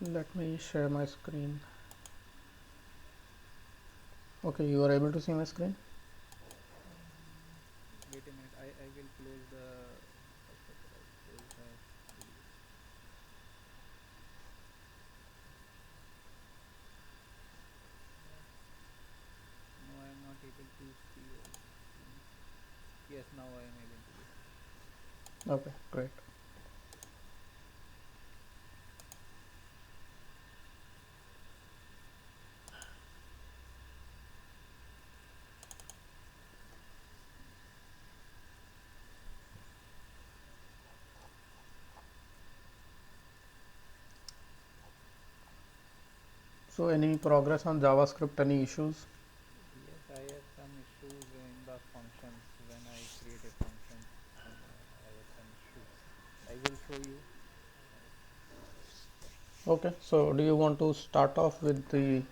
Let me share my screen. Okay, you are able to see my screen? Wait a minute. I will close the. First of all, I'll close the video. No, I am not able to see your screen. Yes, now I am able to see. Okay, great. So, any progress on JavaScript? Any issues? Yes, I have some issues in the functions. When I create a functions, I have some issues. I will show you. Uh, Okay, so do you want to start off with the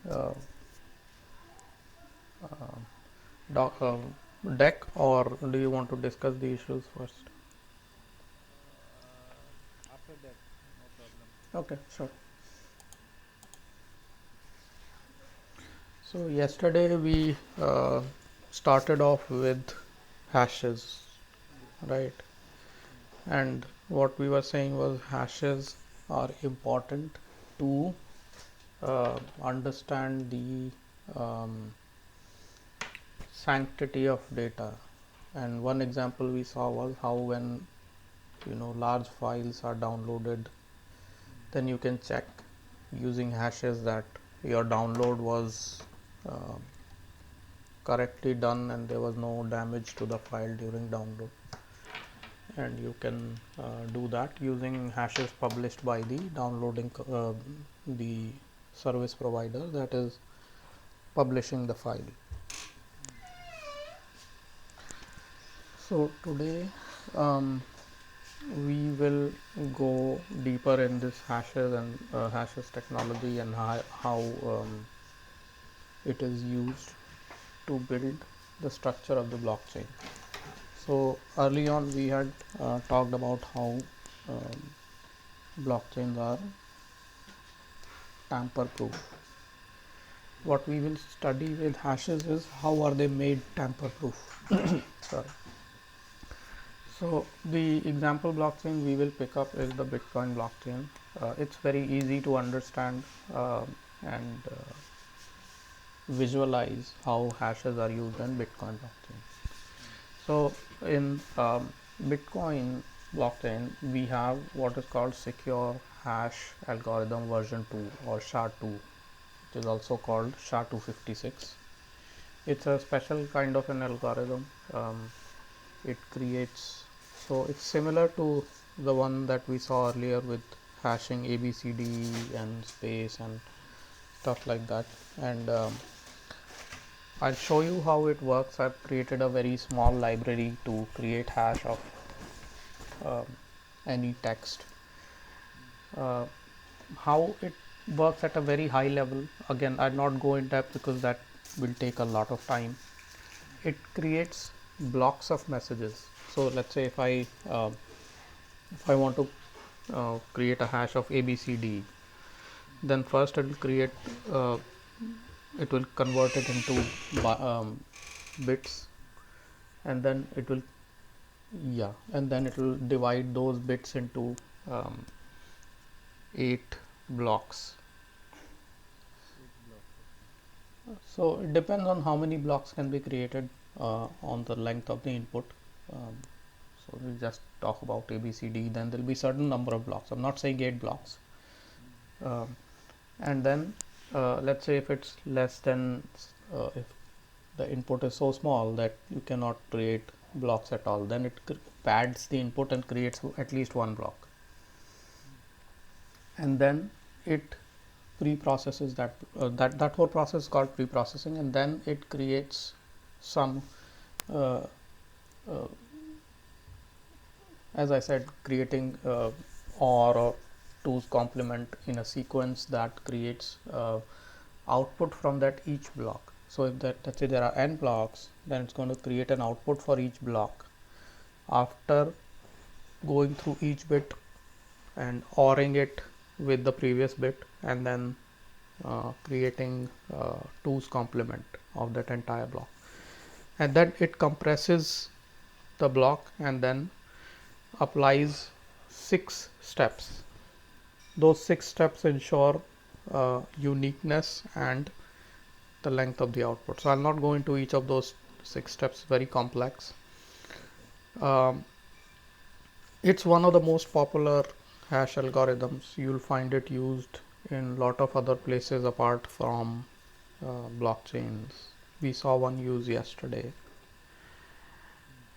doc, deck, or do you want to discuss the issues first? After that, no problem. Okay, sure. So, yesterday we started off with hashes, Yes. right? Yes. And what we were saying was hashes are important to understand the sanctity of data. And one example we saw was how when large files are downloaded, Mm. then you can check using hashes that your download was uh, correctly done and there was no damage to the file during download. And you can do that using hashes published by the downloading the service provider that is publishing the file. Mm. So today um, we will go deeper in this hashes and hashes technology and how it is used to build the structure of the blockchain. So early on we had talked about how um, blockchains are tamper proof. Yes. What we will study with hashes is how are they made tamper proof. Sorry. Okay. So the example blockchain we will pick up is the Bitcoin blockchain. It's very easy to understand and visualize how hashes are used in Bitcoin blockchain. Mm. So in Bitcoin blockchain, we have what is called secure hash algorithm version 2 or SHA-2, which is also called SHA-256. It's a special kind of an algorithm. It creates, so it's similar to the one that we saw earlier with hashing ABCD and space and stuff like that. And I'll show you how it works. I've created a very small library to create hash of um, any text. Mm. Uh, how it works at a very high level, again, I'll not go in depth because that will take a lot of time. It creates blocks of messages. So let's say if I want to create a hash of ABCD, Mm. then first uh, it will convert it into bits, and then it will, yeah, and then it will divide those bits into um, 8 blocks. 8 blocks. Okay. So it depends on how many blocks can be created on the length of the input. Um, so we just talk about ABCD, then there will be certain number of blocks. I'm not saying 8 blocks. Mm. Um, and then let's say if it's less than, if the input is so small that you cannot create blocks at all, then it pads the input and creates at least one block. Mm. And then it pre-processes that whole process is called pre-processing, and then it creates some uh, uh, as I said, creating or two's complement in a sequence that creates output from that each block. So if that, let's say there are n blocks, then it's going to create an output for each block after going through each bit and ORing it with the previous bit and then creating 2's complement of that entire block, and then it compresses the block and then applies 6 steps. Those 6 steps ensure uniqueness and the length of the output. So I'll not go into each of those 6 steps, very complex. It's one of the most popular hash algorithms. You'll find it used in lot of other places apart from blockchains. We saw one used yesterday.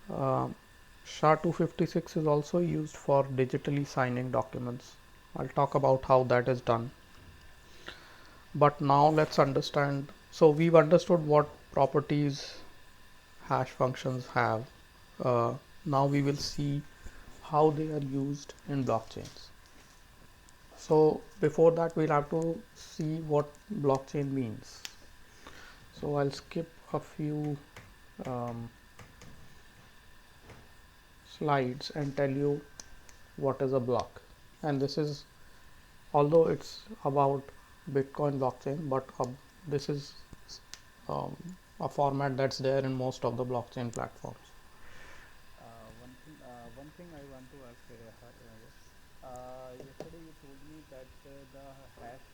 SHA-256 is also used for digitally signing documents. I'll talk about how that is done. But now let's understand. So we've understood what properties hash functions have. Now we will see how they are used in blockchains. So before that, we'll have to see what blockchain means. So I'll skip a few slides and tell you what is a block. And this is, although it's about Bitcoin blockchain, but this is a format that's there in most of the blockchain platforms. One thing I want to ask, yes. Yesterday you told me that the hash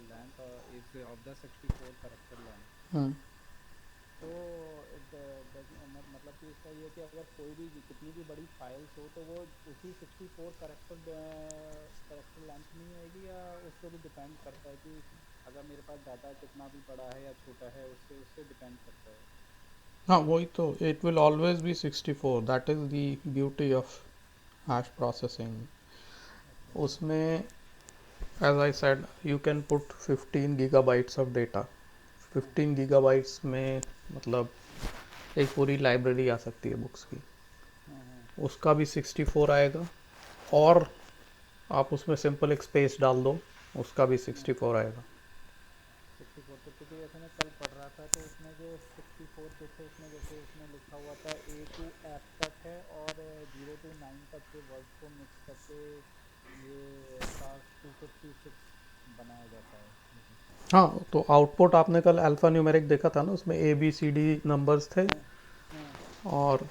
length is of the 64 character length. Hmm. तो मतलब कि इसका ये कि अगर कोई भी कितनी भी बड़ी फाइल्स हो तो वो उसी 64 कैरेक्टर लेंथ में ही आएगी, या उस पर भी डिपेंड करता है कि अगर मेरे पास डाटा कितना भी बड़ा है या छोटा है, उससे डिपेंड करता है? हाँ वही तो, it will always be 64. That is the beauty of hash processing. उसमें as I said, you can put 15 gigabytes of data. 15 gigabytes में मतलब एक पूरी लाइब्रेरी आ सकती है बुक्स की, उसका भी 64 आएगा, और आप उसमें सिंपल एक स्पेस डाल दो, उसका भी 64 आएगा. 64 तो क्योंकि ऐसे मैं कल पढ़ रहा था तो उसमें जो 64 बिट्स है उसमें जैसे उसमें लिखा हुआ था A to F तक है और 0 to 9 तक के वर्ड्स को मिक्स करके ये SHA-256 बनाया जाता है. हाँ तो आउटपुट आपने कल अल्फा न्यूमेरिक देखा था ना, उसमें ABCD नंबर्स थे और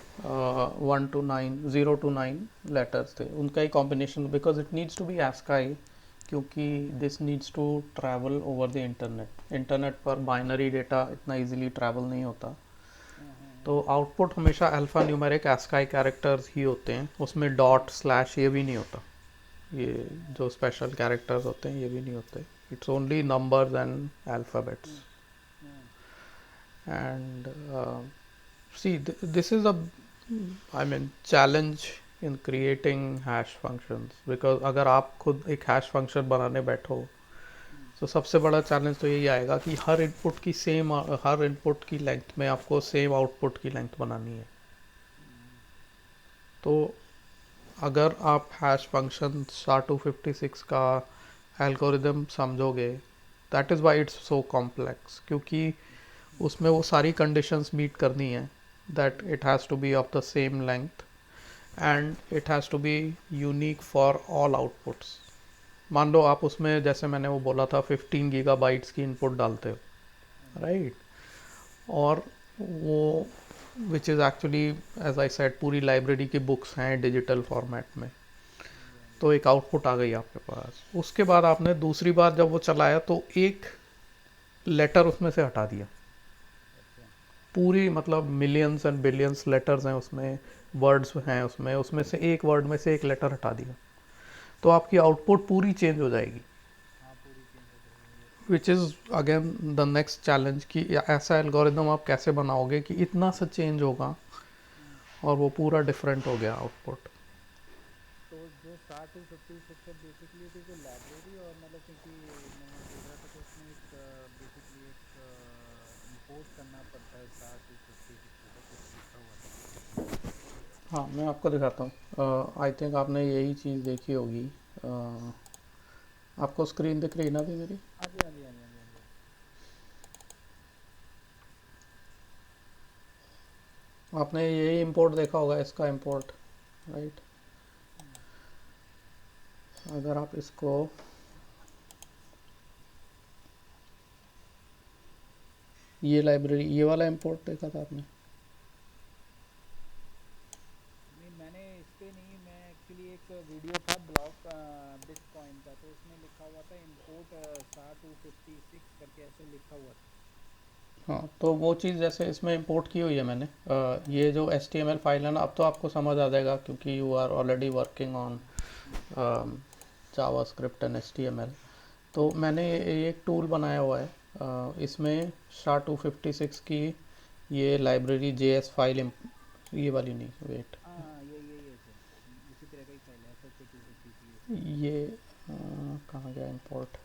1 to 9 0 to 9 लेटर्स थे, उनका ही combination, because it needs to be ASCII, क्योंकि this needs to travel over the internet पर बाइनरी डेटा इतना इजीली ट्रैवल नहीं होता. तो आउटपुट हमेशा अल्फा न्यूमेरिक ASCII कैरेक्टर्स ही होते हैं, उसमें डॉट स्लैश ये भी नहीं होता, ये जो स्पेशल कैरेक्टर्स होते हैं ये भी नहीं होते. It's only numbers and alphabets. And see, this is challenge in creating hash functions, because अगर आप खुद एक hash function बनाने बैठो तो सबसे बड़ा चैलेंज तो यही आएगा कि हर इनपुट की लेंथ में आपको सेम आउटपुट की लेंथ बनानी है. तो अगर आप हैश फंक्शन SHA-256 का एल्गोरिदम समझोगे, that is why it's so complex, क्योंकि उसमें वो सारी कंडीशंस मीट करनी है, that it has to be of the same length and it has to be unique for all outputs. मान लो आप उसमें, जैसे मैंने वो बोला था, 15 गीगाबाइट्स की इनपुट डालते हो, राइट, और वो which is actually as I said पूरी लाइब्रेरी की बुक्स हैं डिजिटल फॉर्मेट में, तो एक आउटपुट आ गई आपके पास. उसके बाद आपने दूसरी बार जब वो चलाया तो एक लेटर उसमें से हटा दिया, पूरी मतलब मिलियंस एंड बिलियंस लेटर्स हैं उसमें, वर्ड्स हैं उसमें से एक वर्ड में से एक लेटर हटा दिया, तो आपकी आउटपुट पूरी चेंज हो जाएगी. Which is again the next challenge कि ऐसा एल्गोरिदम आप कैसे बनाओगे कि इतना सा चेंज होगा और वो पूरा डिफरेंट हो गया आउटपुट. तो जो SHA-256 है basically it is a library, और मतलब क्योंकि मैं देख रहा था तो उसमें एक बेसिकली एक इंपोर्ट करना पड़ता है SHA-256 को, कुछ लिखा हुआ था. हाँ मैं आपको दिखाता हूँ. आई थिंक आपने यही चीज़ देखी होगी. आपको स्क्रीन दिख रही है ना अभी मेरी? हाँ जी हाँ जी हाँ जी हाँ जी. आपने यही इंपोर्ट देखा होगा, इसका इंपोर्ट, राइट. अगर आप इसको ये लाइब्रेरी, ये वाला इंपोर्ट देखा था आपने? नहीं, मैंने इस पे नहीं, मैं एक्चुअली एक वीडियो था ब्लॉक बिटकॉइन का, तो उसमें लिखा हुआ था इंपोर्ट SHA-256 करके ऐसे लिखा हुआ था। हाँ, तो वो चीज़ जैसे इसमें इंपोर्ट की हुई है मैंने। ये जो HTML फाइल है ना, अब तो आपको समझ आ जाएगा क्योंकि you are already working on JavaScript and HTML। तो मैंने ये एक टूल बनाया हुआ है, इसमें SHA-256 की ये लाइब्रेरी JS फाइल, ये वाली नहीं, वेट, हाँ, ये सर, इसी तरह का ही फाइल है SHA-256। ये कहाँ गया इंपोर्ट?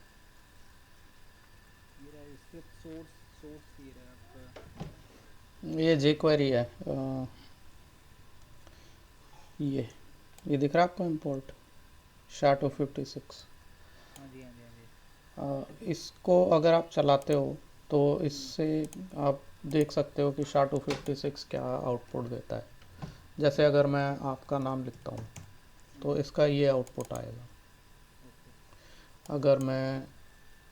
ये रहा स्क्रिप्ट सोर्स ये रहा आपका। ये jQuery है। ये दिख रहा है आपको इंपोर्ट SHA-256? हाँ जी, हाँ जी, हाँ जी। इसको अगर आप चलाते हो तो इससे आप देख सकते हो कि SHA-256 क्या आउटपुट देता है। जैसे अगर मैं आपका नाम लिखता हूँ तो इसका ये आउटपुट आएगा। ओके। अगर मैं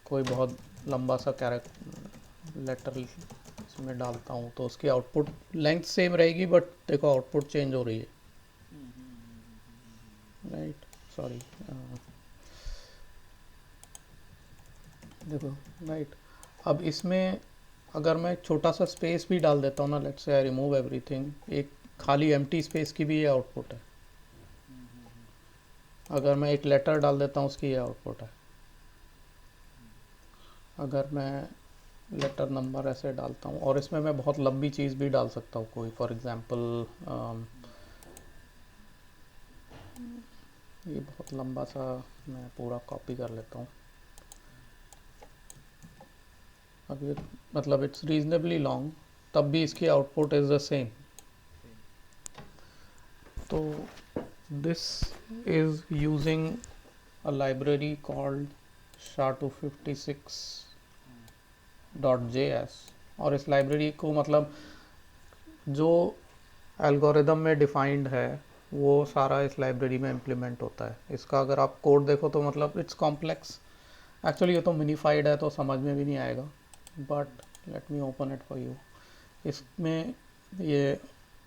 कोई बहुत लंबा सा कैरेक्टर लेटर इसमें डालता हूँ तो उसकी आउटपुट लेंथ सेम रहेगी, बट देखो आउटपुट चेंज हो रही है, राइट? सॉरी, देखो, राइट। अब इसमें अगर मैं छोटा सा स्पेस भी डाल देता हूँ ना, let's say I remove everything, एक खाली एम्प्टी स्पेस की भी ये आउटपुट है। अगर मैं एक लेटर डाल देता हूँ उसकी ये आउटपुट है। अगर मैं लेटर नंबर ऐसे डालता हूँ, और इसमें मैं बहुत लंबी चीज़ भी डाल सकता हूँ कोई, फॉर एग्जांपल ये बहुत लंबा सा मैं पूरा कॉपी कर लेता हूँ। अब ये मतलब इट्स रीजनेबली लॉन्ग, तब भी इसकी output is the same. Same. तो this is using a library called SHA-256.js, और इस लाइब्रेरी को मतलब जो एल्गोरिदम में डिफाइंड है वो सारा इस लाइब्रेरी में इम्प्लीमेंट होता है। इसका अगर आप कोड देखो तो मतलब इट्स कॉम्प्लेक्स, एक्चुअली ये तो मिनीफाइड है तो समझ में भी नहीं आएगा, but let me open it for you. इसमें ये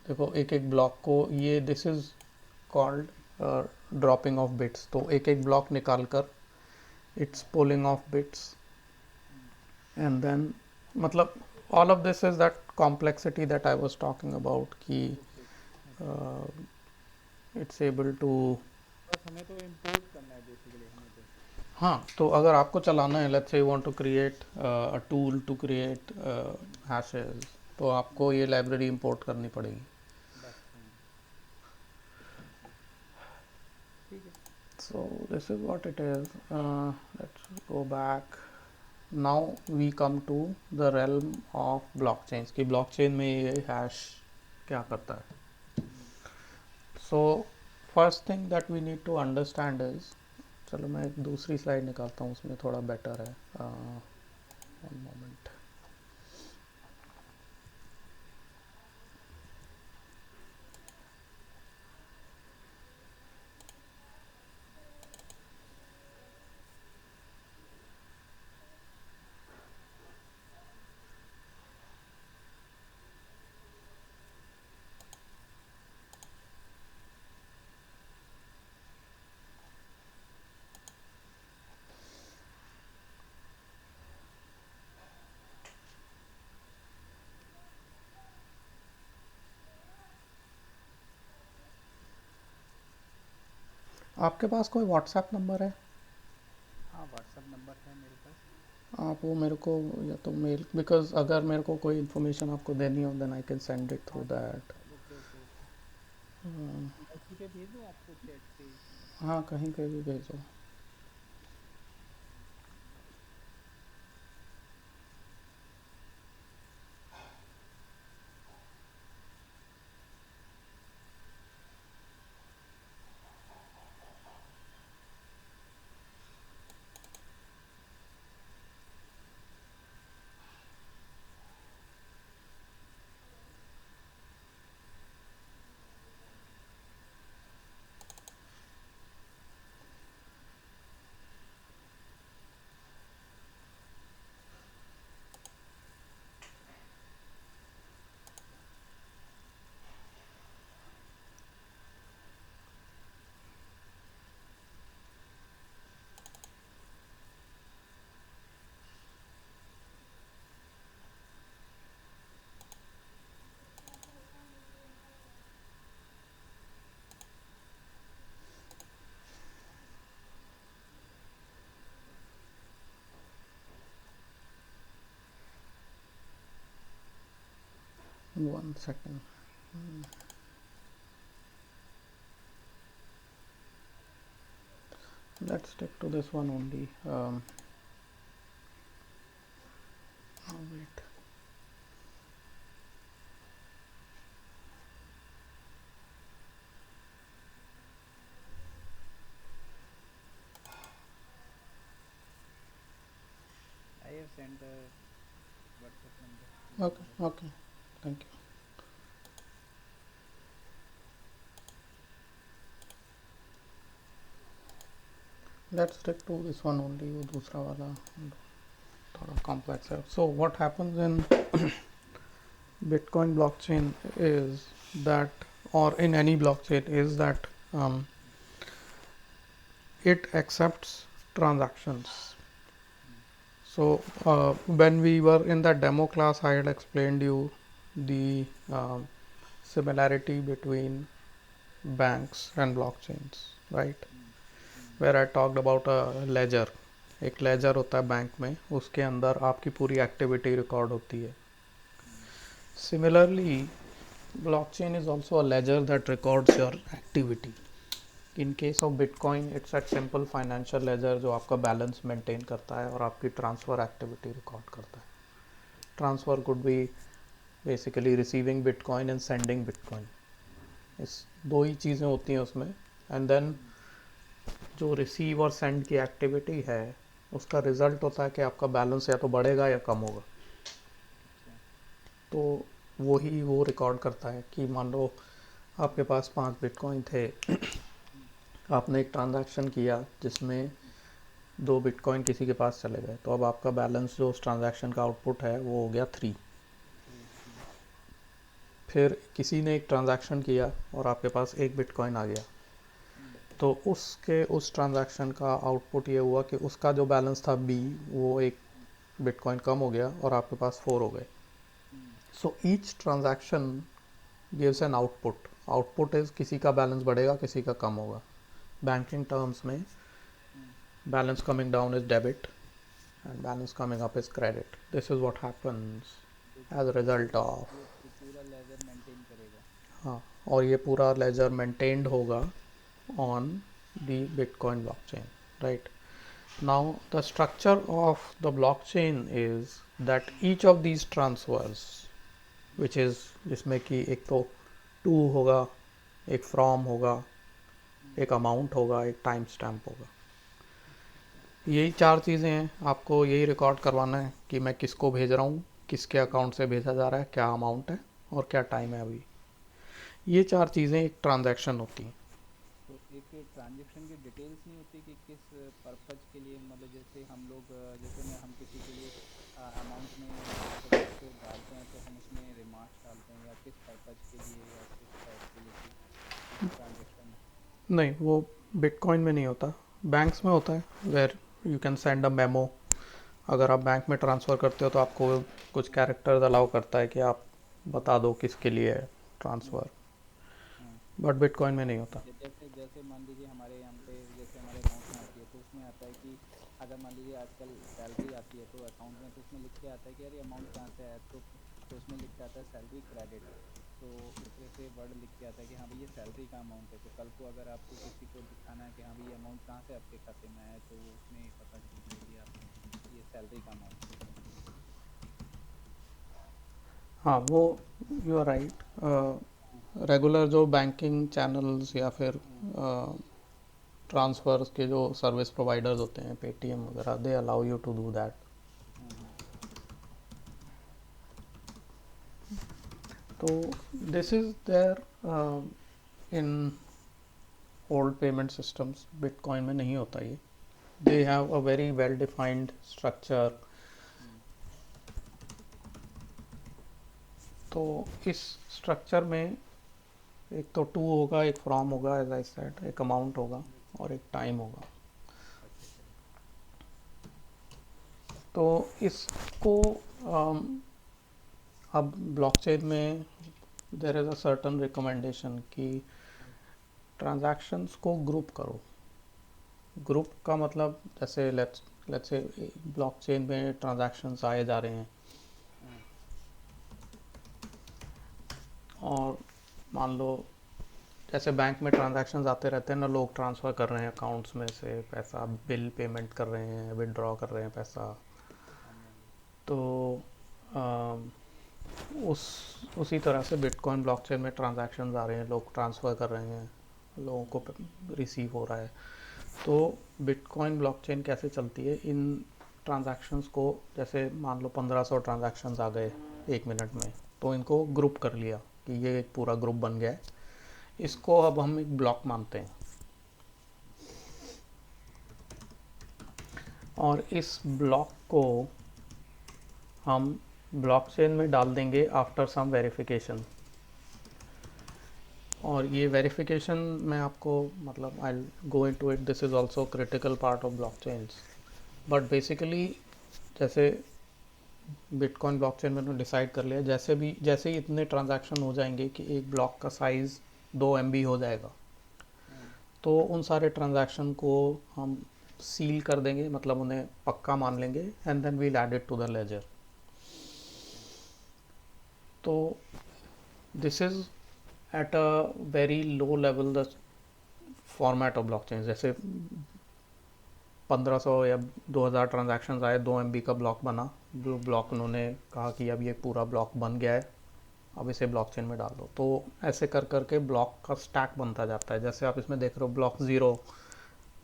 देखो, एक एक ब्लॉक को, ये this is called dropping of bits, तो एक एक ब्लॉक निकाल कर it's pulling of bits, and then मतलब all of this is that complexity that I was talking about कि ओके। अच्छा। it's able to, बस हमें तो इंपोर्ट करना है बेसिकली, हमें तो। हाँ, तो अगर आपको चलाना है, let's say you want to create a tool to create hashes, तो आपको ये लाइब्रेरी इंपोर्ट करनी पड़ेगी। बस। ठीक है। So this is what it is. Let's go back. Now we come to the realm of blockchains कि blockchain में ये hash क्या करता है। So first thing that we need to understand is, चलो मैं एक दूसरी स्लाइड निकालता हूँ, उसमें थोड़ा बेटर है। one moment. आपके पास कोई व्हाट्सएप नंबर है? हाँ, व्हाट्सअप नंबर है मेरे पास। आप वो मेरे को, या तो मेल, बिकॉज अगर मेरे को कोई इन्फॉर्मेशन आपको देनी हो then I can send it through हाँ, दैट। Okay okay okay. मैं इसी पे भेज दूँ आपको चैट पे? हाँ, कहीं पे भी भेजो। 1 second. Let's stick to this one only. Oh, wait. I have sent the WhatsApp number. Okay, okay. Thank you. Let's stick to this one only. वो दूसरा वाला थोड़ा complex है. So what happens in Bitcoin blockchain is that, or in any blockchain, is that it accepts transactions. So when we were in that demo class, I had explained you the similarity between banks and blockchains, right? Where I talked about a ledger. एक laser होता है bank में, उसके अंदर आपकी पूरी activity record होती है. Similarly, blockchain is also a ledger that records your activity. In case of Bitcoin, it's a simple financial ledger जो आपका बैलेंस मेंटेन करता है और आपकी ट्रांसफ़र एक्टिविटी रिकॉर्ड करता है. Transfer could be basically receiving Bitcoin and sending Bitcoin. इस दो ही चीज़ें होती हैं उसमें. एंड देन जो रिसीव और सेंड की एक्टिविटी है उसका रिज़ल्ट होता है कि आपका बैलेंस या तो बढ़ेगा या कम होगा. तो वही वो रिकॉर्ड करता है कि मान लो आपके पास 5 बिटकॉइन थे, आपने एक ट्रांजैक्शन किया जिसमें 2 बिटकॉइन किसी के पास चले गए, तो अब आपका बैलेंस जो उस ट्रांजैक्शन का आउटपुट है वो हो गया 3. फिर किसी ने एक ट्रांजैक्शन किया और आपके पास 1 बिटकॉइन आ गया, तो उस ट्रांजैक्शन का आउटपुट ये हुआ कि उसका जो बैलेंस था B, वो 1 बिटकॉइन कम हो गया और आपके पास 4 हो गए. So each transaction gives an output. Output is किसी का बैलेंस बढ़ेगा, किसी का कम होगा. बैंकिंग टर्म्स में balance coming down is debit and balance coming up is credit. This is what happens as a result of. पूरा लेजर मेंटेन करेगा. हाँ, और ये पूरा लेजर मेंटेन्ड होगा on the Bitcoin blockchain, right? Now the structure of the blockchain is that each of these transfers, which is जिसमें कि एक तो to होगा, एक from होगा, एक amount होगा, एक टाइम स्टैम्प होगा. यही 4 चीज़ें हैं. आपको यही रिकॉर्ड करवाना है कि मैं किसको भेज रहा हूँ, किसके अकाउंट से भेजा जा रहा है, क्या अमाउंट है और क्या टाइम है अभी. ये 4 चीज़ें एक ट्रांजैक्शन होती हैं. तो एक ट्रांजैक्शन की डिटेल्स नहीं होती कि किस पर्पज़ के लिए, मतलब जैसे हम लोग जैसे मैं हम किसी के लिए अमाउंट में कुछ डालते हैं तो हम उसमें रिमार्क्स डालते हैं, या किस पर्पज़ के लिए या किस टाइप के लिए कि ट्रांजैक्शन. नहीं, वो बिटकॉइन में नहीं होता, बैंक्स में होता है. Where you can send a memo. अगर आप बैंक में ट्रांसफ़र करते हो तो आपको कुछ कैरेक्टर्स अलाउ करता है कि आप बता दो किसके लिए है ट्रांसफ़र. बट बिटकॉइन में नहीं होता. जैसे जैसे मान लीजिए हमारे यहाँ पे जैसे हमारे अकाउंट में आती है तो उसमें आता है कि अगर मान लीजिए आजकल सैलरी आती है तो अकाउंट में तो उसमें लिख के आता है कि यार ये अमाउंट कहाँ से आया, तो उसमें लिख के आता है सैलरी क्रेडिट. तो इस तरह से वर्ड लिख के आता है कि हाँ भाई ये सैलरी का अमाउंट है. तो कल को अगर आपको किसी को दिखाना है कि हाँ भाई ये अमाउंट कहाँ से आपके खाते में आया, तो उसमें पता चल कि आप ये सैलरी का अमाउंट है. हाँ, वो यू आर राइट. रेगुलर जो बैंकिंग चैनल्स या फिर ट्रांसफ़र्स के जो सर्विस प्रोवाइडर्स होते हैं, पेटीएम वगैरह, they allow you to do that. तो this is there in old payment systems. Bitcoin में नहीं होता ये. They have a very well defined structure. तो इस स्ट्रक्चर में एक तो टू होगा, एक फ्रॉम होगा, एज आई सेड, एक अमाउंट होगा और एक टाइम होगा. तो इसको अब ब्लॉकचेन में there is a certain recommendation कि ट्रांजैक्शंस को ग्रुप करो. ग्रुप का मतलब जैसे लेट्स से ब्लॉकचेन में ट्रांजैक्शंस आए जा रहे हैं, और मान लो जैसे बैंक में ट्रांजैक्शंस आते रहते हैं ना, लोग ट्रांसफ़र कर रहे हैं अकाउंट्स में से पैसा, बिल पेमेंट कर रहे हैं, विड्रॉ कर रहे हैं पैसा। हाँ जी, हाँ जी। तो अम, उस उसी तरह से बिटकॉइन ब्लॉकचेन में ट्रांजैक्शंस आ रहे हैं, लोग ट्रांसफ़र कर रहे हैं, लोगों को रिसीव हो रहा है। तो बिटकॉइन ब्लॉकचेन कैसे चलती है, इन ट्रांजैक्शंस को, जैसे मान लो 1500 ट्रांजैक्शंस आ गए 1 मिनट में, तो इनको ग्रुप कर लिया कि ये एक पूरा ग्रुप बन गया है, इसको अब हम एक ब्लॉक मानते हैं। और इस ब्लॉक को हम ब्लॉकचेन में डाल देंगे आफ्टर सम वेरिफिकेशन। और ये वेरिफिकेशन मैं आपको, मतलब I go into it, this is also critical part of blockchains. But basically जैसे बिटकॉइन ब्लॉकचेन में डिसाइड कर लिया, जैसे ही इतने ट्रांजैक्शन हो जाएंगे कि एक ब्लॉक का साइज़ 2 MB हो जाएगा, हाँ, तो उन सारे ट्रांजैक्शन को हम सील कर देंगे, मतलब उन्हें पक्का मान लेंगे, and then we'll add it to the ledger. Okay. तो this is at a very low level the format of blockchain. जैसे 1500 या 2000 ट्रांजैक्शंस आए, 2 MB का ब्लॉक बना, जो ब्लॉक उन्होंने कहा कि अब ये पूरा ब्लॉक बन गया है, अब इसे ब्लॉकचेन में डाल दो। तो ऐसे कर करके ब्लॉक का स्टैक बनता जाता है। जैसे आप इसमें देख रहे हो, ब्लॉक ज़ीरो,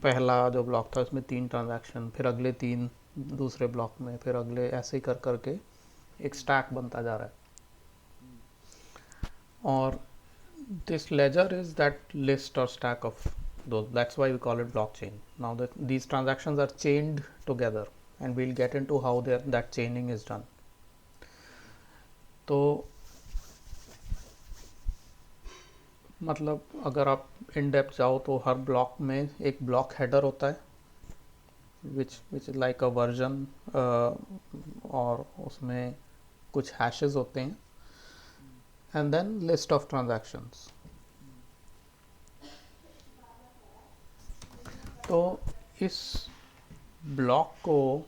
पहला जो ब्लॉक था उसमें 3 ट्रांजैक्शन, फिर अगले 3 दूसरे ब्लॉक में, फिर अगले, ऐसे ही कर करके एक हम्म, स्टैक बनता जा रहा है। हम्म, और this ledger is that list or stack of those. That's why we call it blockchain. Now that these transactions are chained together, and we'll get into how that chaining is done. तो मतलब अगर आप in depth जाओ तो हर block में एक block header होता है, which is like a version, और उसमें कुछ हैशेस होते हैं, hmm, and then list of transactions. Hmm, तो इस ब्लॉक को हम्म,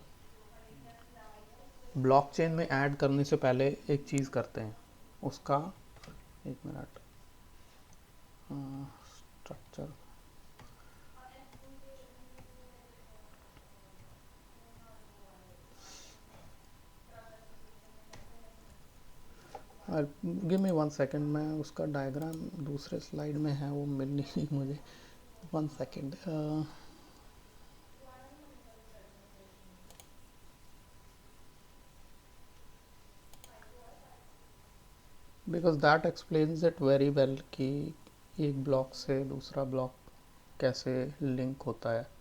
ब्लॉकचेन में ऐड करने से पहले एक चीज़ करते हैं, उसका, एक minute, structure, give me 1 second, मैं उसका डायग्राम दूसरे स्लाइड में है, वो मिल नहीं रही मुझे। 1 second. Because that explains it very well कि एक ब्लॉक से दूसरा ब्लॉक कैसे लिंक होता है।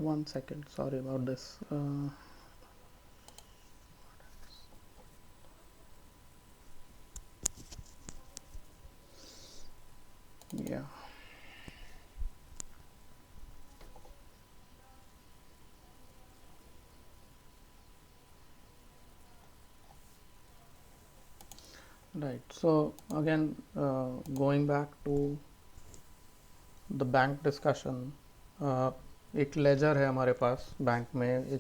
One second, sorry about this. Yeah. Right. So again, going back to the bank discussion, एक लेजर है हमारे पास बैंक में,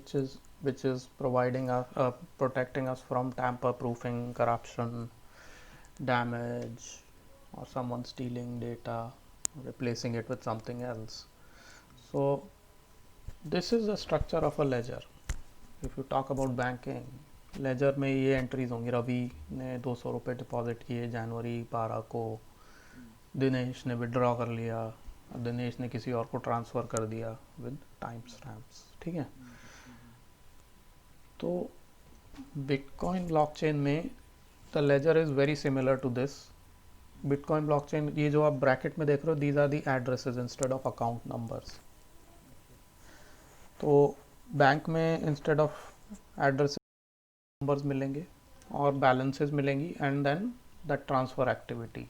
which is providing us, protecting us from tamper proofing, corruption, damage, or someone stealing data, replacing it with something else. So this is the structure of a ledger. If you talk about banking, ledger में ये entries होंगी, रवि ने 200 रुपये deposit किए जनवरी 12 को, हम्म, दिनेश ने withdraw कर लिया, दिनेश ने किसी और को ट्रांसफ़र कर दिया विद टाइम हम्म, स्टैम्प्स, ठीक है। हम्म, हम्म, तो बिटकॉइन ब्लॉकचेन में the ledger is very similar to this. Bitcoin blockchain, ये जो आप ब्रैकेट में देख रहे हो, these are the addresses instead of account numbers. Okay. तो बैंक में इंस्टेड ऑफ एड्रेस नंबर्स मिलेंगे और बैलेंसेस मिलेंगी and then the transfer activity.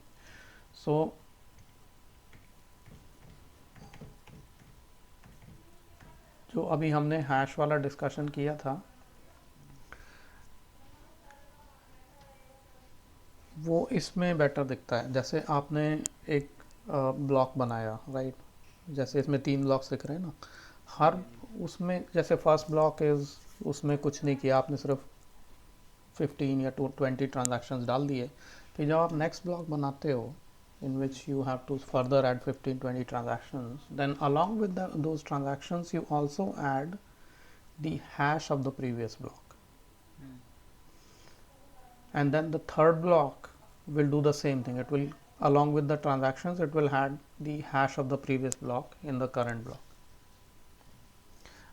So जो अभी हमने हैश वाला डिस्कशन किया था वो इसमें बेटर दिखता है. जैसे आपने एक ब्लॉक बनाया, राइट? जैसे इसमें 3 ब्लॉक्स दिख रहे हैं ना, हाँ हर जी, हाँ जी. उसमें जैसे फर्स्ट ब्लॉक इज़, उसमें कुछ नहीं किया आपने, सिर्फ 15 या 20 ट्रांजैक्शंस डाल दिए. फिर जब आप नेक्स्ट ब्लॉक बनाते हो in which you have to further add 15-20 transactions, then along with those transactions you also add the hash of the previous block, and then the third block will do the same thing. It will, along with the transactions, it will add the hash of the previous block in the current block.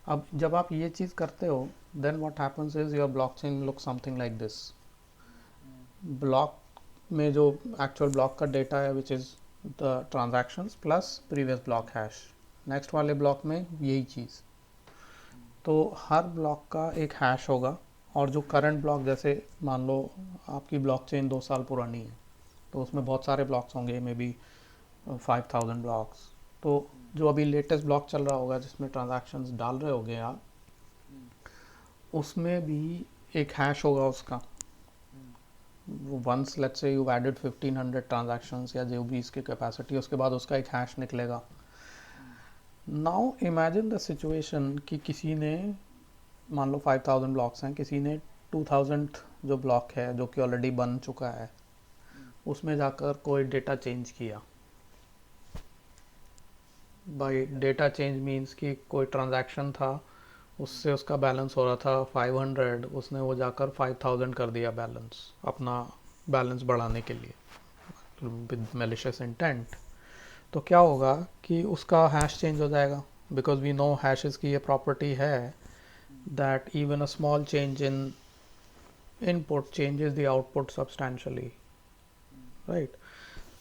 अब जब आप ये चीज़ करते हो, then what happens is your blockchain looks something like this. Block में जो actual block का data है which is the transactions plus previous block hash, next वाले ब्लॉक में यही चीज़. तो हर ब्लॉक का एक हैश होगा और जो करंट ब्लॉक, जैसे मान लो आपकी ब्लॉकचेन 2 साल पुरानी है तो उसमें बहुत सारे ब्लॉक्स होंगे, मे बी 5000 ब्लॉक्स. तो जो अभी लेटेस्ट ब्लॉक चल रहा होगा जिसमें ट्रांजैक्शंस डाल रहे होगे आप, उसमें भी एक हैश होगा उसका. Once let's say you added 1500 transactions या जो भी इसकी कैपेसिटी, उसके बाद उसका एक हैश निकलेगा. नाउ इमेजिन द सिचुएशन कि किसी ने, मान लो 5000 ब्लॉक्स हैं, किसी ने 2000 जो ब्लॉक है जो कि ऑलरेडी बन चुका है उसमें जाकर कोई डेटा चेंज किया. बाय डेटा चेंज मीन्स कि कोई ट्रांजैक्शन था, उससे उसका बैलेंस हो रहा था 500, उसने वो जाकर 5000 कर दिया बैलेंस, अपना बैलेंस बढ़ाने के लिए विद मैलिशियस इंटेंट. तो क्या होगा कि उसका हैश चेंज हो जाएगा, बिकॉज वी नो हैशेस की ये प्रॉपर्टी है that even a small change in input changes the output substantially, right?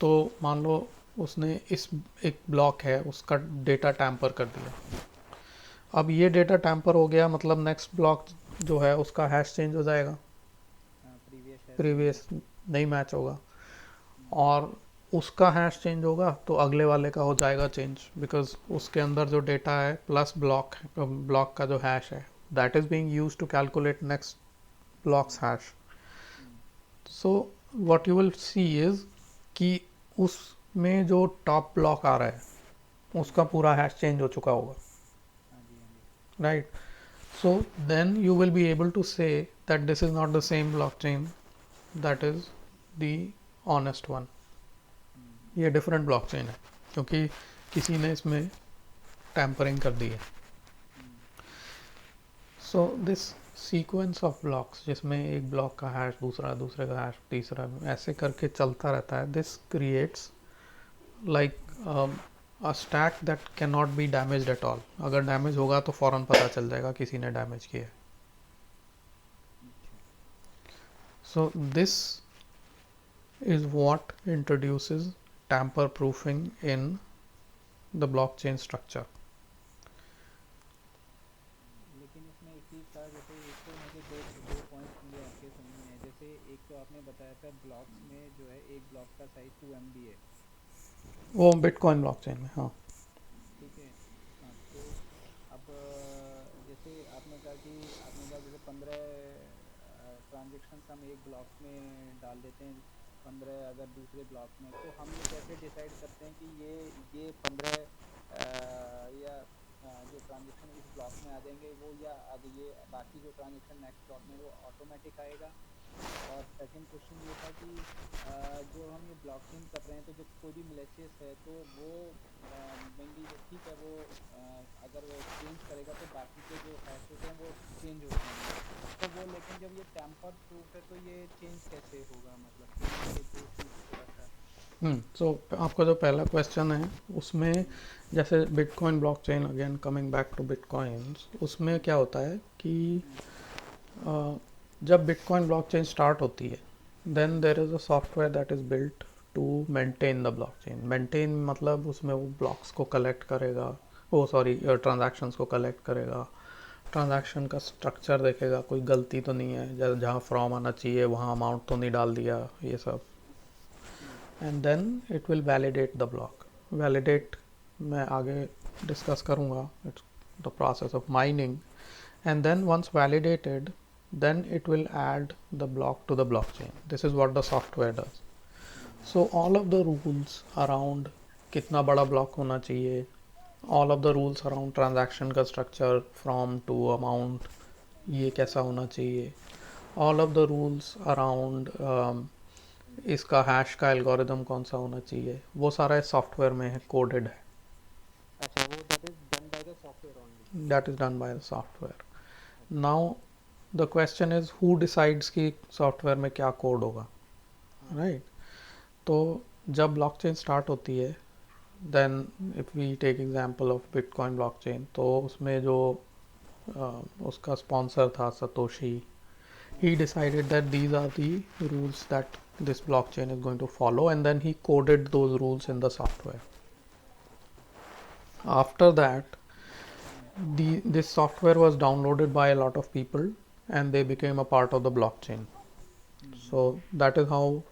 तो मान लो उसने इस एक ब्लॉक है उसका डेटा टैम्पर कर दिया. अब ये डेटा टैम्पर हो गया, मतलब नेक्स्ट ब्लॉक जो है उसका हैश चेंज हो जाएगा, प्रीवियस नहीं मैच होगा, और उसका हैश चेंज होगा तो अगले वाले का हो जाएगा चेंज, बिकॉज उसके अंदर जो डेटा है प्लस ब्लॉक का जो हैश है that is being used to calculate next blocks hash. So what you will see is कि उसमें जो टॉप ब्लॉक आ रहा है उसका पूरा हैश चेंज हो चुका होगा, right? So then you will be able to say that this is not the same blockchain, that is the honest one. ये different blockchain है क्योंकि किसी ने इसमें tampering कर दी है. So this sequence of blocks जिसमें एक ब्लॉक का हैश, दूसरे का हैश, तीसरा, ऐसे करके चलता रहता है, this creates like a stack that cannot be damaged at all. अगर डैमेज होगा तो फौरन पता चल जाएगा किसी ने डैमेज किया है. So this is what introduces tamper proofing in the blockchain structure. लेकिन इसमें एक चीज़ था, जैसे एक तो मुझे दो पॉइंट्स मुझे आपके समझ में है. जैसे एक तो आपने बताया था ब्लॉक्स में जो है एक ब्लॉक का साइज 2 MB है, वो बिटकॉइन ब्लॉकचेन में, हाँ. ठीक है. हाँ, तो अब जैसे आपने कहा जैसे 15 ट्रांजेक्शन हम एक ब्लॉक में डाल देते हैं, 15 अगर दूसरे ब्लॉक में, तो हम ये कैसे डिसाइड करते हैं कि ये 15 या जो ट्रांजेक्शन इस ब्लॉक में आ जाएंगे वो, या अब ये बाकी जो ट्रांजेक्शन नेक्स्ट ब्लॉक में वो ऑटोमेटिक आएगा. और सेकंड क्वेश्चन ये था कि जो हम ये ब्लॉकचेन कर रहे हैं तो जब कोई भी मैलिशियस है तो वो मेनली ठीक है, वो अगर वो चेंज करेगा तो बाकी के जो हैश होते हैं वो चेंज होते हैं, तो वो, लेकिन जब ये टैम्पर प्रूफ है तो ये चेंज कैसे होगा, मतलब ये दो चीज़ थोड़ा सा. सो आपका जो पहला क्वेश्चन है उसमें, जैसे bitcoin blockchain, again coming back to bitcoins, उसमें क्या होता है कि जब बिटकॉइन ब्लॉकचेन स्टार्ट होती है then there is a software that is built to maintain the blockchain. Maintain मतलब उसमें वो ब्लॉक्स को कलेक्ट करेगा, ओ सॉरी ट्रांजैक्शंस को कलेक्ट करेगा, ट्रांजैक्शन का स्ट्रक्चर देखेगा, कोई गलती तो नहीं है, जहाँ फ्रॉम आना चाहिए वहाँ अमाउंट तो नहीं डाल दिया, ये सब. And then it will validate the block. Validate मैं आगे डिस्कस करूँगा. It's the process of mining. And then once validated, then it will add the block to the blockchain. This is what the software does. So all of the rules around कितना बड़ा block होना चाहिए, all of the rules around transaction का structure from to amount, ये कैसा होना चाहिए, all of the rules around इसका हैश का एल्गोरिदम कौन सा होना चाहिए, वो सारा इस सॉफ्टवेयर में है, कोडेड है. अच्छा, वो that is done by the software only. That is done by the software. Now the question is who decides कि सॉफ्टवेयर में क्या कोड होगा, राइट? तो जब ब्लॉकचेन स्टार्ट होती है, then if we take example of bitcoin blockchain, तो उसमें जो उसका स्पॉन्सर था Satoshi, he decided that these are the rules that this blockchain is going to follow, and then he coded those rules in the software. After that, this software was downloaded by a lot of people and they became a part of the blockchain. So that is how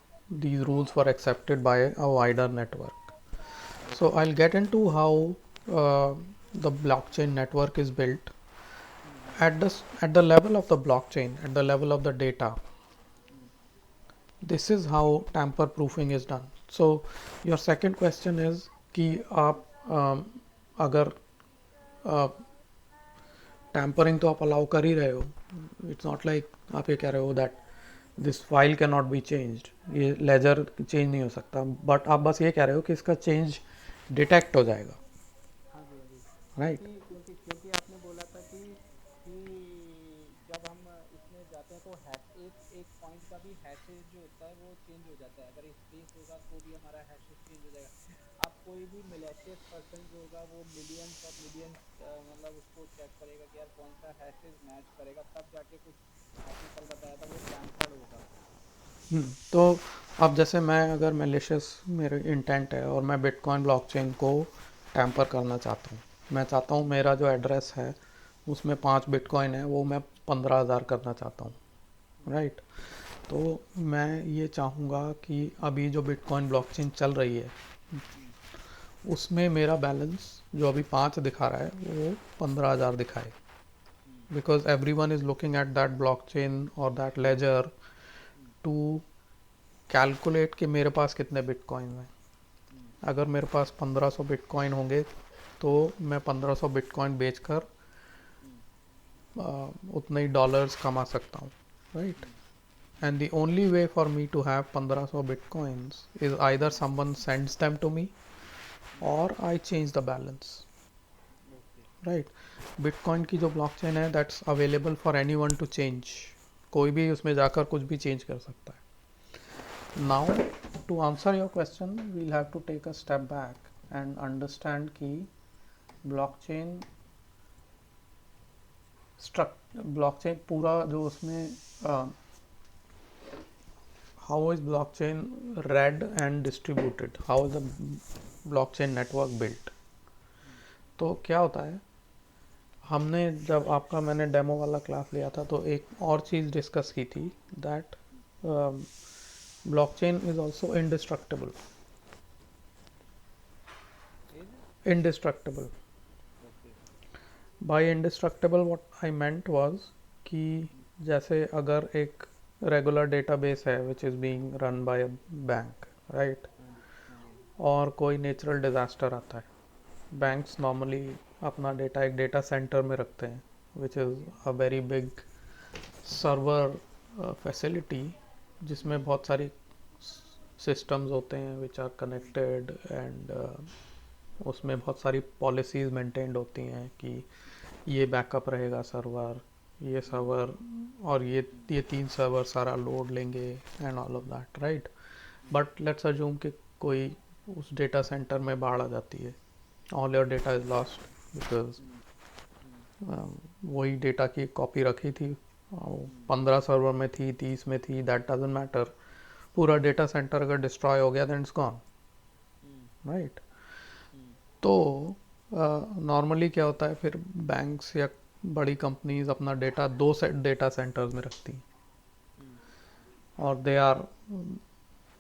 these rules were accepted by a wider network. So I'll get into how the blockchain network is built at the level of the blockchain, at the level of the data. This is how tamper proofing is done. So your second question is कि आप अगर tampering तो आप allow कर ही रहे हो, it's not like आप ये कह रहे हो that this file can not be changed, ये लेजर चेंज नहीं हो सकता, बट आप बस ये कह रहे हो कि इसका चेंज डिटेक्ट हो जाएगा, हाँ जी, हाँ जी. राइट? क्योंकि आपने बोला था कि जब हम इसमें जाते हैं तो हैश एक पॉइंट का भी हैशेज जो होता है वो चेंज हो जाता है. अगर स्पेस होगा तो भी हमारा हैशेज चेंज हो जाएगा. आप कोई भी मिलेशियस पर्सन जो होगा वो मिलियंस और मिलियंस मतलब उसको चेक करेगा कि यार कौन सा हैशेज मैच करेगा, तब जाके कुछ आपने कल बताया था वो टैम्पर्ड होगा. तो अब जैसे मैं अगर मैलिशियस मेरे इंटेंट है और मैं बिटकॉइन ब्लॉकचेन को टैम्पर करना चाहता हूँ, मैं चाहता हूँ मेरा जो एड्रेस है उसमें 5 बिटकॉइन है, वो मैं 15,000 करना चाहता हूँ, राइट? तो मैं ये चाहूँगा कि अभी जो बिटकॉइन ब्लॉकचेन चल रही है उसमें मेरा बैलेंस जो अभी 5 दिखा रहा है वो 15,000 दिखाए, because everyone is looking at that blockchain और दैट लेजर टू कैलकुलेट कि मेरे पास कितने बिटकॉइन हैं. अगर मेरे पास 1500 बिटकॉइन होंगे तो मैं 1500 बिटकॉइन बेचकर उतने ही डॉलर्स कमा सकता हूँ, right? And the only way for me to have 1500 bitcoins is either someone sends them to me और I change the balance, right? Bitcoin की जो ब्लॉकचेन है that's available for anyone to change, कोई भी उसमें जाकर कुछ भी चेंज कर सकता है. Now, to answer your question, we'll have to take a step back and understand कि blockchain पूरा जो उसमें how is blockchain read and distributed, how is the blockchain network built. तो क्या होता है, हमने जब आपका मैंने डेमो वाला क्लास लिया था तो एक और चीज़ डिस्कस की थी that blockchain is also indestructible. Indestructible. By indestructible what I meant was कि जैसे अगर एक regular database है which is being run by a bank, right? और कोई natural disaster आता है, banks normally अपना डेटा एक डेटा सेंटर में रखते हैं which is a very big server facility जिसमें बहुत सारी सिस्टम्स होते हैं विच आर कनेक्टेड एंड उसमें बहुत सारी पॉलिसीज़ मेंटेन्ड होती हैं कि ये बैकअप रहेगा सर्वर, ये सर्वर और ये 3 सर्वर सारा लोड लेंगे and all of that, right? But let's assume कि कोई उस डेटा सेंटर में बाढ़ आ जाती है, all your data is lost because वही डेटा की कॉपी रखी थी, 15 सर्वर में थी, 30 में थी, दैट डजंट मैटर. पूरा डेटा सेंटर अगर डिस्ट्रॉय हो गया देन इट्स गॉन, राइट? तो नॉर्मली क्या होता है, फिर बैंक्स या बड़ी कंपनीज अपना डेटा दो डेटा सेंटर्स में रखती हैं और they are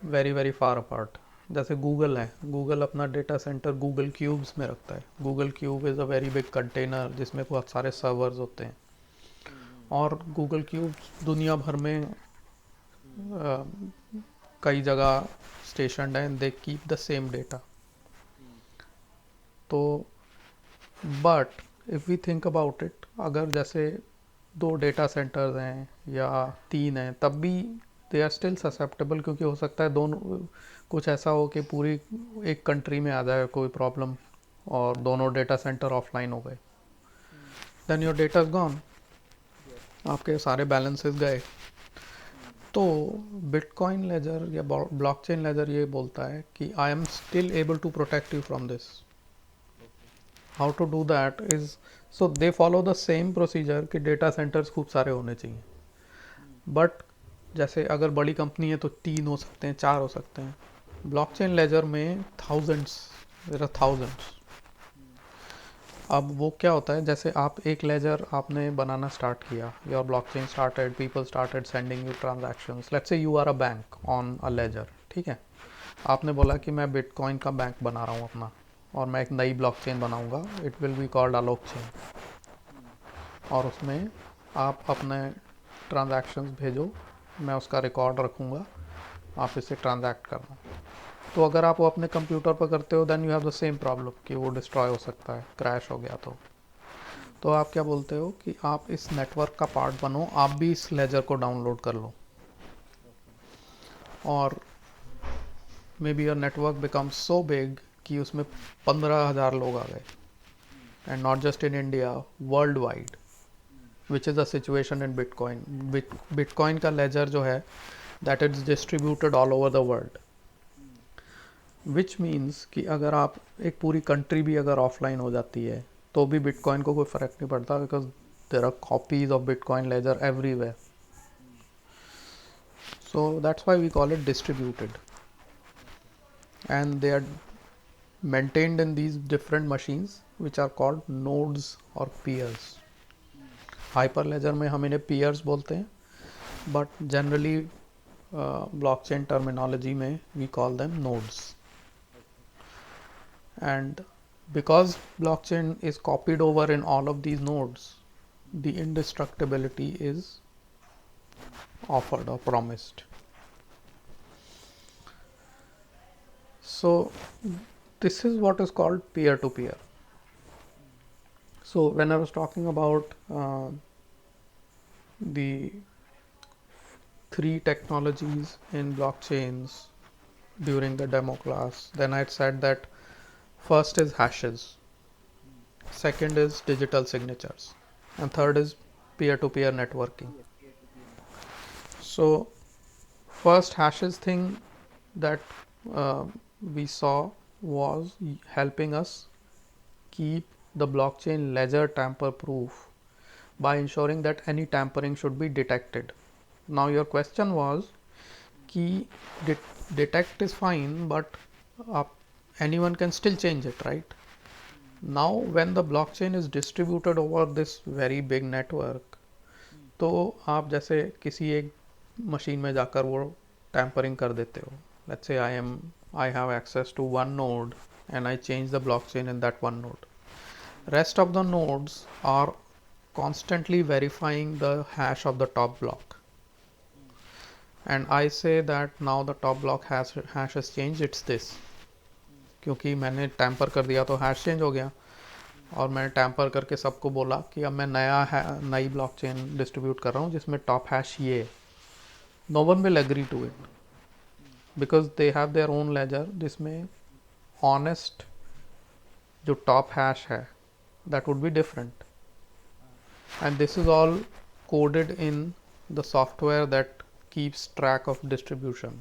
very very far apart. जैसे गूगल है, गूगल अपना डेटा सेंटर गूगल क्यूब्स में रखता है। Google cube is a very big container जिसमें बहुत सारे सर्वर्स होते हैं, और गूगल क्यूब्स दुनिया भर में कई जगह स्टेशन हैं, they keep the same data. तो but if we think about it, अगर जैसे दो डेटा सेंटर्स हैं या तीन हैं, तब भी दे आर स्टिल ससेप्टेबल, क्योंकि हो सकता है दोनों कुछ ऐसा हो कि पूरी एक कंट्री में आ जाए कोई प्रॉब्लम और दोनों डेटा सेंटर ऑफलाइन हो गए, then your data is gone, आपके सारे बैलेंसेस गए। तो बिटकॉइन लेजर या ब्लॉकचेन लेजर ये बोलता है कि I am still able to protect you from this. How to do that is, so they follow the same procedure कि डेटा सेंटर्स खूब सारे होने चाहिए, बट जैसे अगर बड़ी कंपनी है तो 3 हो सकते हैं, 4 हो सकते हैं। ब्लॉकचेन लेजर में थाउजेंड्स, देयर आर थाउजेंड्स। अब वो क्या होता है, जैसे आप एक लेजर आपने बनाना स्टार्ट किया, your blockchain started, people started sending you transactions, let's say you are a bank on a ledger, ठीक है। आपने बोला कि मैं बिटकॉइन का बैंक बना रहा हूँ अपना, और मैं एक नई ब्लॉकचेन बनाऊंगा, it will be called Alok chain, और उसमें आप अपने ट्रांजैक्शंस भेजो, मैं उसका रिकॉर्ड रखूँगा, आप इसे ट्रांजैक्ट करना। तो अगर आप वो अपने कंप्यूटर पर करते हो, then you have the same problem कि वो डिस्ट्रॉय हो सकता है, क्रैश हो गया तो आप क्या बोलते हो कि आप इस नेटवर्क का पार्ट बनो, आप भी इस लेजर को डाउनलोड कर लो, और may be your network becomes so big कि उसमें 15,000 लोग आ गए, and not just in India, world wide, which is the situation in bitcoin. Bitcoin का लेजर जो है, that is distributed all over the world, which means कि अगर आप एक पूरी कंट्री भी अगर ऑफलाइन हो जाती है तो भी बिटकॉइन को कोई फ़र्क नहीं पड़ता, because there are copies of bitcoin ledger everywhere. So that's why we call it distributed, and they are maintained in these different machines which are called nodes or peers. Hyperledger में हम इन्हें peers बोलते हैं, but generally blockchain terminology में we call them nodes. And because blockchain is copied over in all of these nodes, the indestructibility is offered or promised. So this is what is called peer-to-peer. So when I was talking about the 3 technologies in blockchains during the demo class, then I said that first is hashes, second is digital signatures, and third is peer-to-peer networking. So first hashes thing that we saw was helping us keep the blockchain ledger tamper proof by ensuring that any tampering should be detected. Now your question was कि detect is fine, but anyone can still change it, right? Now when the blockchain is distributed over this very big network, तो आप जैसे किसी एक machine में जाकर वो tampering कर देते हो। Let's say I have access to one node and I change the blockchain in that one node. Rest of the nodes are constantly verifying the hash of the top block, and I say that now the top block hash has changed, it's this, क्योंकि मैंने tamper कर दिया तो hash change हो गया, और मैंने tamper करके सबको बोला कि अब मैं नई ब्लॉकचेन डिस्ट्रीब्यूट कर रहा हूँ जिसमें टॉप हैश ये है। No one will agree to it because they have their own ledger जिसमें ऑनेस्ट जो टॉप हैश है that would be different, and this is all coded in the software that keeps track of distribution.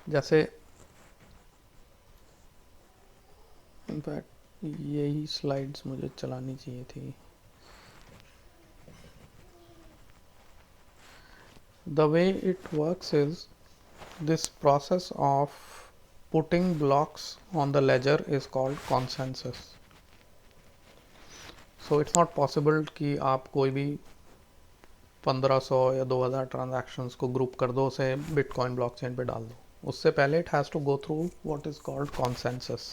जैसे in fact यही slides मुझे चलानी चाहिए थी। The way it works is this process of putting blocks on the ledger is called consensus. So it's not possible कि आप कोई भी 1500 या 2000 ट्रांजैक्शंस को ग्रुप कर दो, उसे बिटकॉइन ब्लॉकचेन पे डाल दो. उससे पहले it has to go through what is called consensus.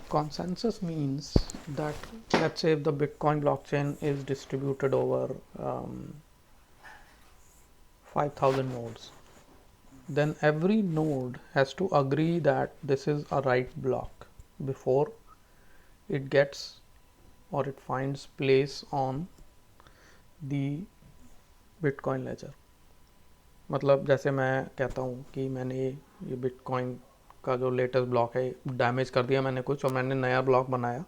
Consensus means that, let's say if the Bitcoin blockchain is distributed over 5000 nodes, then every node has to agree that this is a right block before it gets or it finds place on the Bitcoin ledger. मतलब जैसे मैं कहता हूँ कि मैंने ये bitcoin का जो लेटेस्ट ब्लॉक है डैमेज कर दिया मैंने कुछ, और मैंने नया ब्लॉक बनाया,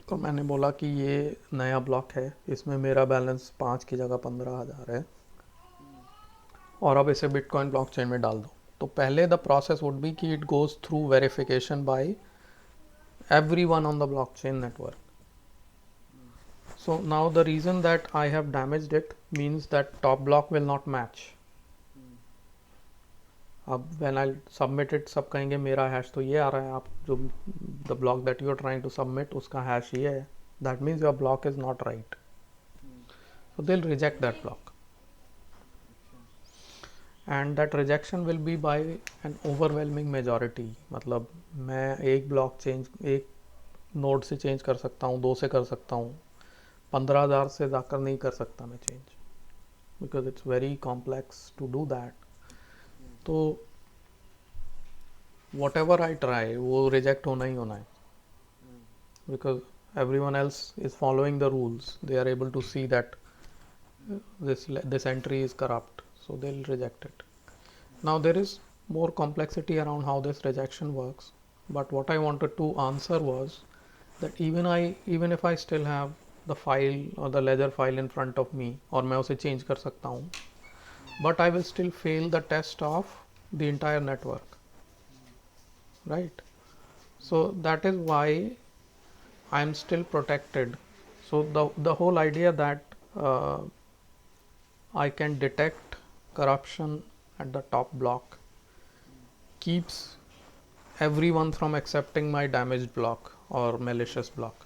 तो मैंने बोला कि ये नया ब्लॉक है, इसमें मेरा बैलेंस 5 की जगह 15,000 है, और अब इसे बिटकॉइन ब्लॉकचेन में डाल दो. तो पहले द प्रोसेस वुड बी कि it goes through verification bye everyone on the blockchain network. So now the reason that I have damaged it means that top block will not match. अब when I submit it, सब कहेंगे मेरा hash तो ये आ रहा है, आप जो the block that you are trying to submit उसका हैश ये है, that means your block is not right. So they'll reject that block, and that rejection will be by an overwhelming majority. मतलब मैं एक ब्लॉक चेंज एक node से change कर सकता हूँ, 2 से कर सकता हूँ, 15,000 से जाकर नहीं कर सकता मैं change, because it's very complex to do that. तो वॉट एवर आई ट्राई वो रिजेक्ट होना ही होना है, because everyone else is following the rules. They are able to see that this entry is corrupt, so they'll reject it. Now there is more complexity around how this rejection works, but what I wanted to answer was that even if I still have the file or the ledger file in front of me, और मैं उसे change कर सकता हूँ, but I will still fail the test of the entire network, right? So that is why I am still protected. So the whole idea that I can detect corruption at the top block keeps everyone from accepting my damaged block or malicious block,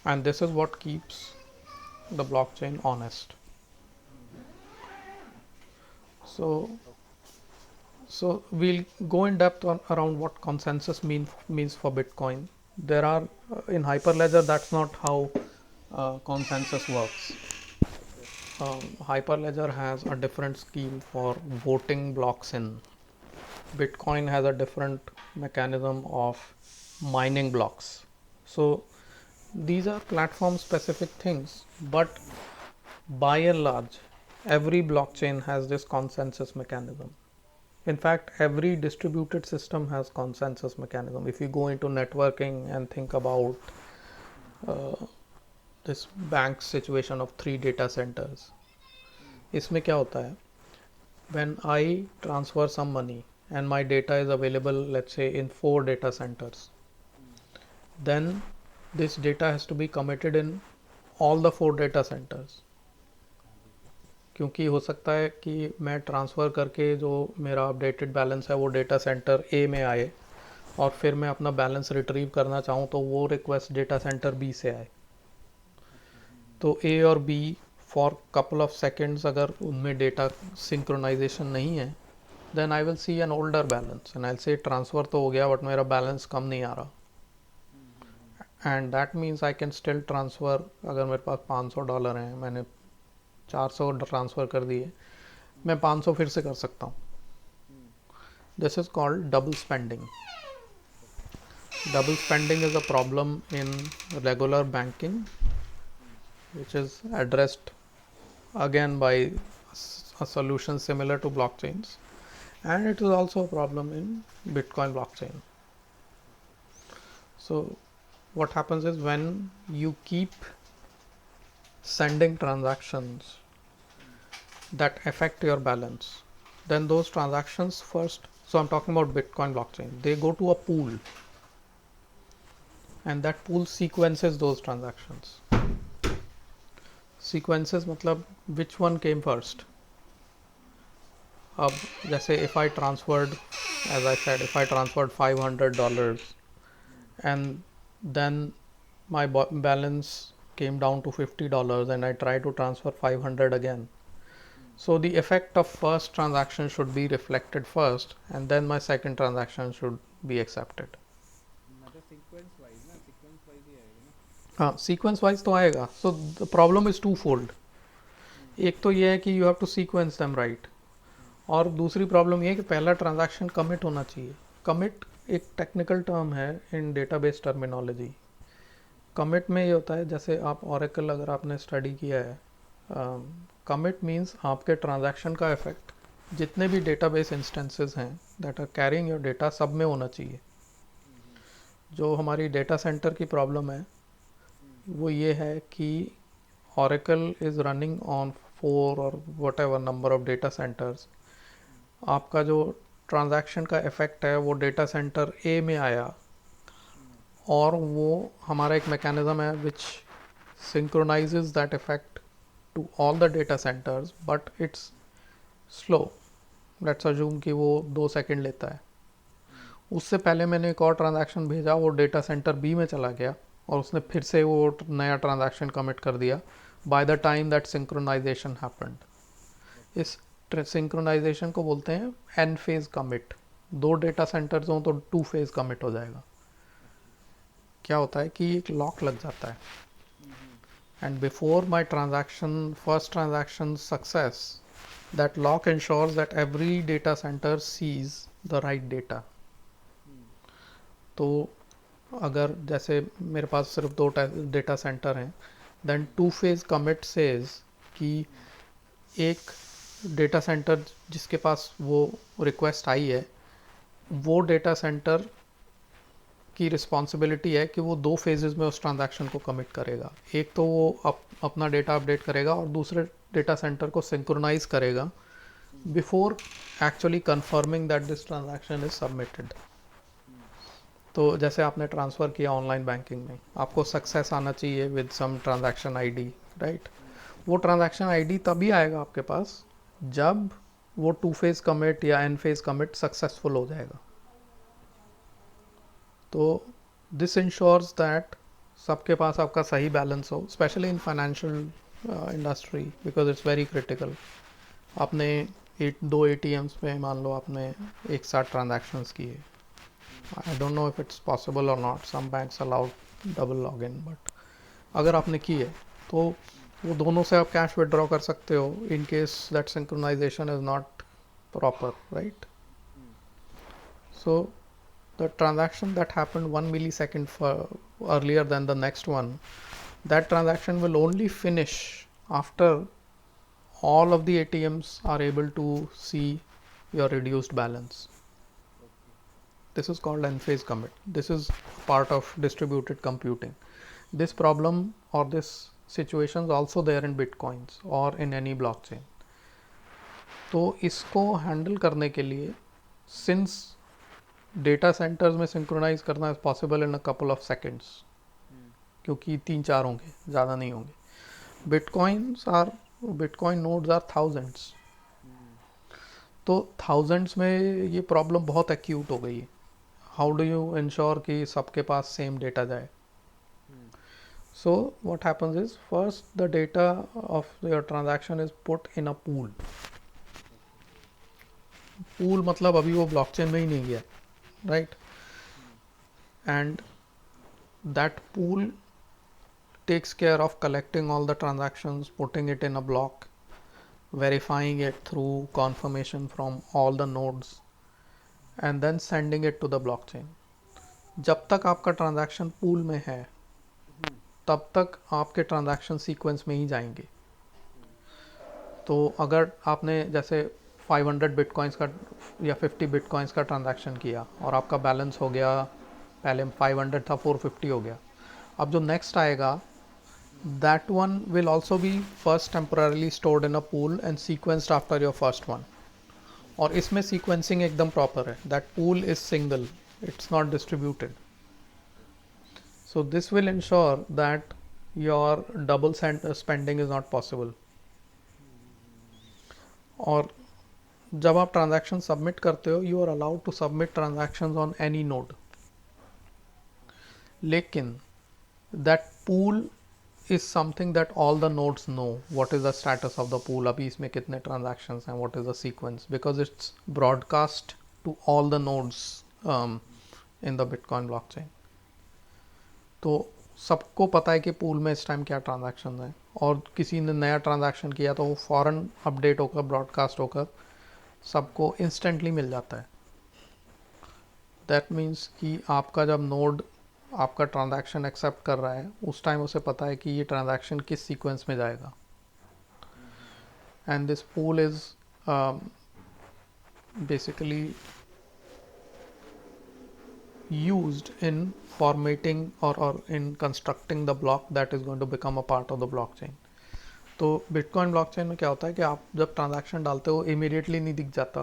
and this is what keeps the blockchain honest. So we'll go in depth around what consensus means for Bitcoin. There are in Hyperledger, that's not how consensus works. Hyperledger has a different scheme for voting blocks in. Bitcoin has a different mechanism of mining blocks. So these are platform specific things, but by and large every blockchain has this consensus mechanism. In fact, every distributed system has consensus mechanism. If you go into networking and think about this bank situation of 3 data centers, इसमें क्या होता है, when I transfer some money and my data is available, let's say in 4 data centers, then this data has to be committed in all the 4 data centers. क्योंकि हो सकता है कि मैं ट्रांसफ़र करके जो मेरा अपडेटेड बैलेंस है वो डेटा सेंटर ए में आए, और फिर मैं अपना बैलेंस रिट्रीव करना चाहूँ तो वो रिक्वेस्ट डेटा सेंटर बी से आए. तो ए और B for couple of seconds अगर उनमें डेटा सिंक्रोनाइजेशन नहीं है, then I will see an older balance and I say transfer तो हो गया बट मेरा बैलेंस कम नहीं आ रहा, and that means I can still transfer. अगर मेरे पास $500 हैं, मैंने 400 ट्रांसफ़र कर दिए, मैं 500 फिर से कर सकता हूँ. This is called double spending. Double spending is a problem in regular banking, which is addressed again by a solution similar to blockchains, and it is also a problem in Bitcoin blockchain. So what happens is when you keep sending transactions that affect your balance, then those transactions first, so I'm talking about Bitcoin blockchain, they go to a pool, and that pool sequences those transactions. Sequences मतलब which one came first. अब जैसे if I transferred, as I said, if I transferred $500 and then my balance came down to $50 and I try to transfer 500 again. So the effect of first transaction should be reflected first and then my second transaction should be accepted. मतलब sequence wise ना, sequence wise ही आएगा ना। हाँ, sequence wise तो आएगा. So the problem is twofold. एक तो ये है कि you have to sequence them right, और दूसरी प्रॉब्लम ये है कि पहला ट्रांजैक्शन कमिट होना चाहिए. कमिट एक टेक्निकल टर्म है इन डेटाबेस टर्मिनोलॉजी. कमिट में ये होता है, जैसे आप ओरेकल अगर आपने स्टडी किया है, कमिट मीन्स आपके ट्रांजैक्शन का इफेक्ट जितने भी डेटाबेस इंस्टेंसेस हैं that are carrying your data सब में होना चाहिए. जो हमारी डेटा सेंटर की प्रॉब्लम है वो ये है कि Oracle is running on 4 or whatever number of data centers. आपका जो ट्रांजैक्शन का इफेक्ट है वो डेटा सेंटर ए में आया, और वो हमारा एक मैकेनिज्म है विच synchronizes that effect to all the data centers, but it's slow. Let's assume कि वो 2 सेकेंड लेता है. उससे पहले मैंने एक और ट्रांजैक्शन भेजा, वो डेटा सेंटर बी में चला गया और उसने फिर से वो नया ट्रांजैक्शन कमिट कर दिया by the time that synchronisation happened. इस सिंक्रोनाइजेशन को बोलते हैं n phase commit. 2 data centres हों तो 2 फेज कमिट हो जाएगा. क्या होता है कि एक लॉक लग जाता है, and before my transaction first transaction success, that lock ensures that every data centre sees the right data. तो अगर जैसे मेरे पास सिर्फ 2 डेटा सेंटर हैं, देन 2 फेज कमिट सेज कि एक डेटा सेंटर जिसके पास वो रिक्वेस्ट आई है, वो डेटा सेंटर की रिस्पॉन्सिबिलिटी है कि वो 2 फेजेस में उस ट्रांजैक्शन को कमिट करेगा. एक तो वो अपना डेटा अपडेट करेगा और दूसरे डेटा सेंटर को सिंक्रोनाइज करेगा before actually confirming that this transaction is submitted. तो जैसे आपने ट्रांसफ़र किया ऑनलाइन बैंकिंग में, आपको सक्सेस आना चाहिए with some transaction ID, right. वो ट्रांजैक्शन आईडी तभी आएगा आपके पास जब वो 2 फेज कमिट या एन फेज कमिट सक्सेसफुल हो जाएगा. तो दिस इंश्योर्स दैट सबके पास आपका सही बैलेंस हो, specially in financial industry, because it's very critical. आपने 2 ATMs पे मान लो आपने एक साथ ट्रांजैक्शंस किए. I don't know if it's possible or not. Some banks allow double login, but अगर आपने की है तो वो दोनों से आप कैश विड्रॉ कर सकते हो in case that synchronization is not proper, right? So the transaction that happened 1 millisecond earlier than the next one, that transaction will only finish after all of the ATMs are able to see your reduced balance. This is called n-phase commit. This is part of distributed computing. This problem or this situation is also there in bitcoins or in any blockchain. तो इसको handle करने के लिए, since data centres में synchronise करना is possible in a couple of seconds, क्योंकि 3-4 होंगे, ज़्यादा नहीं होंगे. Bitcoin nodes are thousands. तो थाउजेंड्स में ये प्रॉब्लम बहुत एक्यूट हो गई है. हाउ डू यू इंश्योर कि सबके पास सेम डेटा जाए? So what happens is, first the data of your transaction is put in a pool. Pool मतलब अभी वो ब्लॉकचेन में ही नहीं गया, right. And that pool takes care of collecting all the transactions, putting it in a block, verifying it through confirmation from all the nodes, and then sending it to the blockchain. जब तक आपका transaction pool में है तब तक आपके transaction sequence में ही जाएंगे. तो अगर आपने जैसे 500 बिटकॉइंस का या 50 बिटकॉइंस का ट्रांजैक्शन किया और आपका बैलेंस हो गया, पहले 500 था 450 हो गया, अब जो नेक्स्ट आएगा that one will also be first temporarily stored in a pool and sequenced after your first one. और इसमें sequencing एकदम proper है. That pool is single, it's not distributed. So this will ensure that your double spending is not possible. और जब आप transaction submit करते हो you are allowed to submit transactions on any node, लेकिन that pool is something that all the nodes know what is the status of the pool, अभी इसमें कितने transactions हैं, what is the sequence, because it's broadcast to all the nodes in the Bitcoin blockchain. तो सबको पता है कि pool में इस टाइम क्या ट्रांजैक्शन है, और किसी ने नया ट्रांजैक्शन किया तो वो फ़ौरन अपडेट होकर ब्रॉडकास्ट होकर सबको इंस्टेंटली मिल जाता है. दैट मीन्स कि आपका जब नोड आपका ट्रांजैक्शन एक्सेप्ट कर रहा है उस टाइम उसे पता है कि ये ट्रांजैक्शन किस सीक्वेंस में जाएगा. And this pool is basically used in formatting or in constructing the block that is going to become a part of the blockchain. तो बिटकॉइन ब्लॉकचेन में क्या होता है कि आप जब ट्रांजैक्शन डालते हो इमीडिएटली नहीं दिख जाता,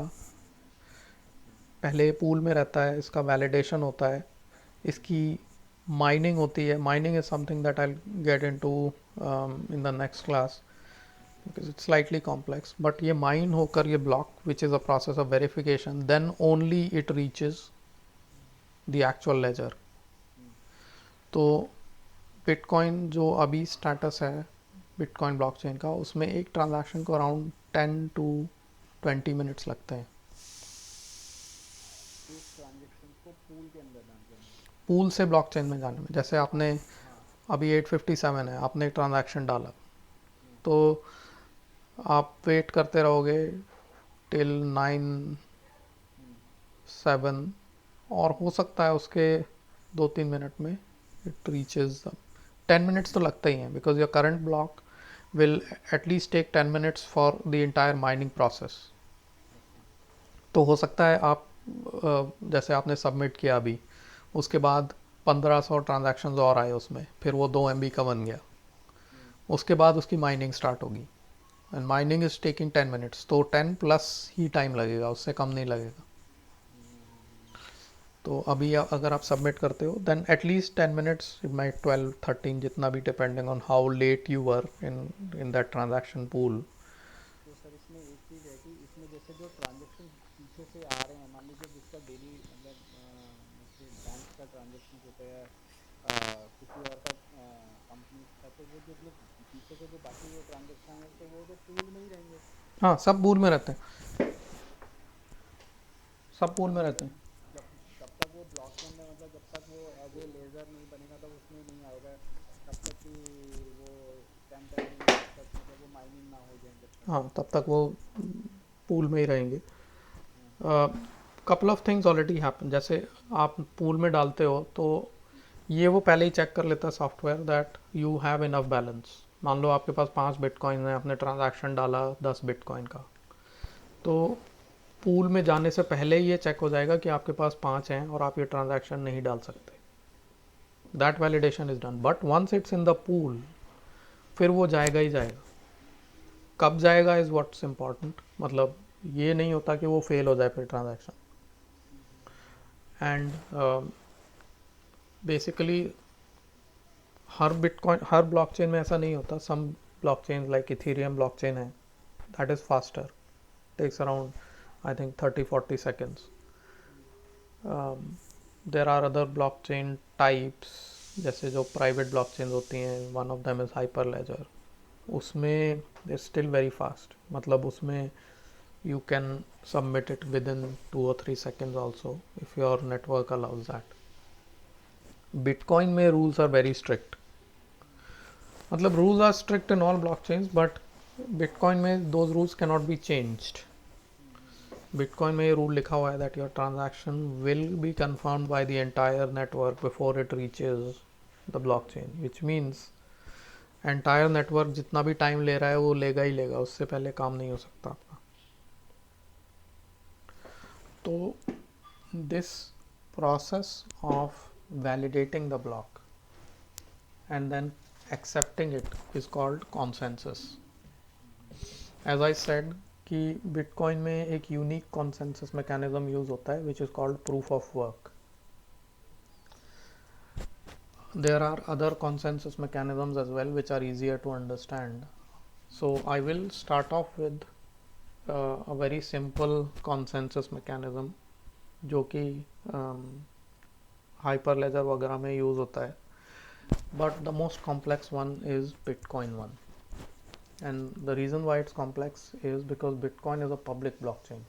पहले पूल में रहता है, इसका वैलिडेशन होता है, इसकी माइनिंग होती है. Mining is something that I get into in the next class because it's slightly complex. But ये माइन होकर ये block which is a process of verification, then only it reaches the actual ledger. तो Bitcoin जो अभी status है bitcoin blockchain का, उसमें एक ट्रांजैक्शन को अराउंड 10 to 20 मिनट्स लगते हैं पूल से ब्लॉकचेन में जाने में. जैसे आपने अभी 857 है, आपने एक ट्रांजैक्शन डाला तो आप वेट करते रहोगे टिल 9, 7 और हो सकता है उसके 2-3 मिनट में इट रीचेज 10 मिनट्स तो लगता ही हैं because your current block will at least take 10 minutes for the entire mining process. तो हो सकता है आप जैसे आपने सबमिट किया अभी, उसके बाद 1500 ट्रांजैक्शंस और आए उसमें, फिर वो 2 MB का बन गया, उसके बाद उसकी माइनिंग स्टार्ट होगी and mining is taking 10 minutes. तो 10 प्लस ही टाइम लगेगा, उससे कम नहीं लगेगा. तो अभी अगर आप सबमिट करते हो then at least 10 minutes, it might 12-13 जितना भी, depending on how late you were in that transaction pool. तो सर इसमें एक चीज़ है कि इसमें जैसे जो ट्रांजेक्शन पीछे से आ रहे हैं, मान लीजिए जिसका डेली मतलब जैसे बैंक का ट्रांजेक्शन होता है किसी और का कंपनी का, तो वो जो पीछे के जो बाकी जो ट्रांजेक्शन है तो वो तो पूल में ही रहेंगे. हाँ, सब पूल में रहते हैं, सब पूल में रहते हैं. जब तक वो ब्लॉकचेन में मतलब जब तक वो एज ए लेज़र नहीं बनेगा तब उसमें नहीं आएगा, तब तक कि वो 10 मिनट तक मतलब वो माइनिंग ना हो जाए जब तक. हाँ, तब तक वो पूल में ही रहेंगे. Couple of things already happen. जैसे आप पूल में डालते हो तो ये वो पहले ही चेक कर लेता है software that you have enough balance. मान लो आपके पास 5 बिटकॉइन है, आपने ट्रांजैक्शन डाला 10 बिटकॉइन का, तो पूल में जाने से पहले ये चेक हो जाएगा कि आपके पास 5 हैं और आप ये ट्रांजैक्शन नहीं डाल सकते. That validation is done. But once it's in the pool फिर वो जाएगा ही जाएगा. कब जाएगा इज व्हाट्स इम्पॉर्टेंट. मतलब ये नहीं होता कि वो फेल हो जाए फिर ट्रांजैक्शन. एंड बेसिकली हर बिटकॉइन हर ब्लॉकचेन में ऐसा नहीं होता. Some blockchain like Ethereum blockchain है, that is faster, takes around I think 30-40 seconds. There are other blockchain types जैसे जो private blockchains होती हैं, one of them is Hyperledger. उसमें it's still very fast. मतलब उसमें you can submit it within 2 or 3 seconds also if your network allows that. Bitcoin में rules are very strict. मतलब rules are strict in all blockchains but Bitcoin में those rules cannot be changed. Bitcoin में ये rule लिखा हुआ है that your transaction will be confirmed by the entire network before it reaches the blockchain, which means entire network जितना भी time ले रहा है वो लेगा ही लेगा, उससे पहले काम नहीं हो सकता आपका. तो this process of validating the block and then accepting it is called consensus. As I said कि बिटकॉइन में एक यूनिक कॉन्सेंसस मैकेनिज्म यूज होता है which is called proof of work. There are other consensus mechanisms as well which are easier to understand. So I will start off with a very simple consensus mechanism जो कि hyperledger वगैरह में use होता है, but the most complex one is Bitcoin one. And the reason why it's complex is because Bitcoin is a public blockchain,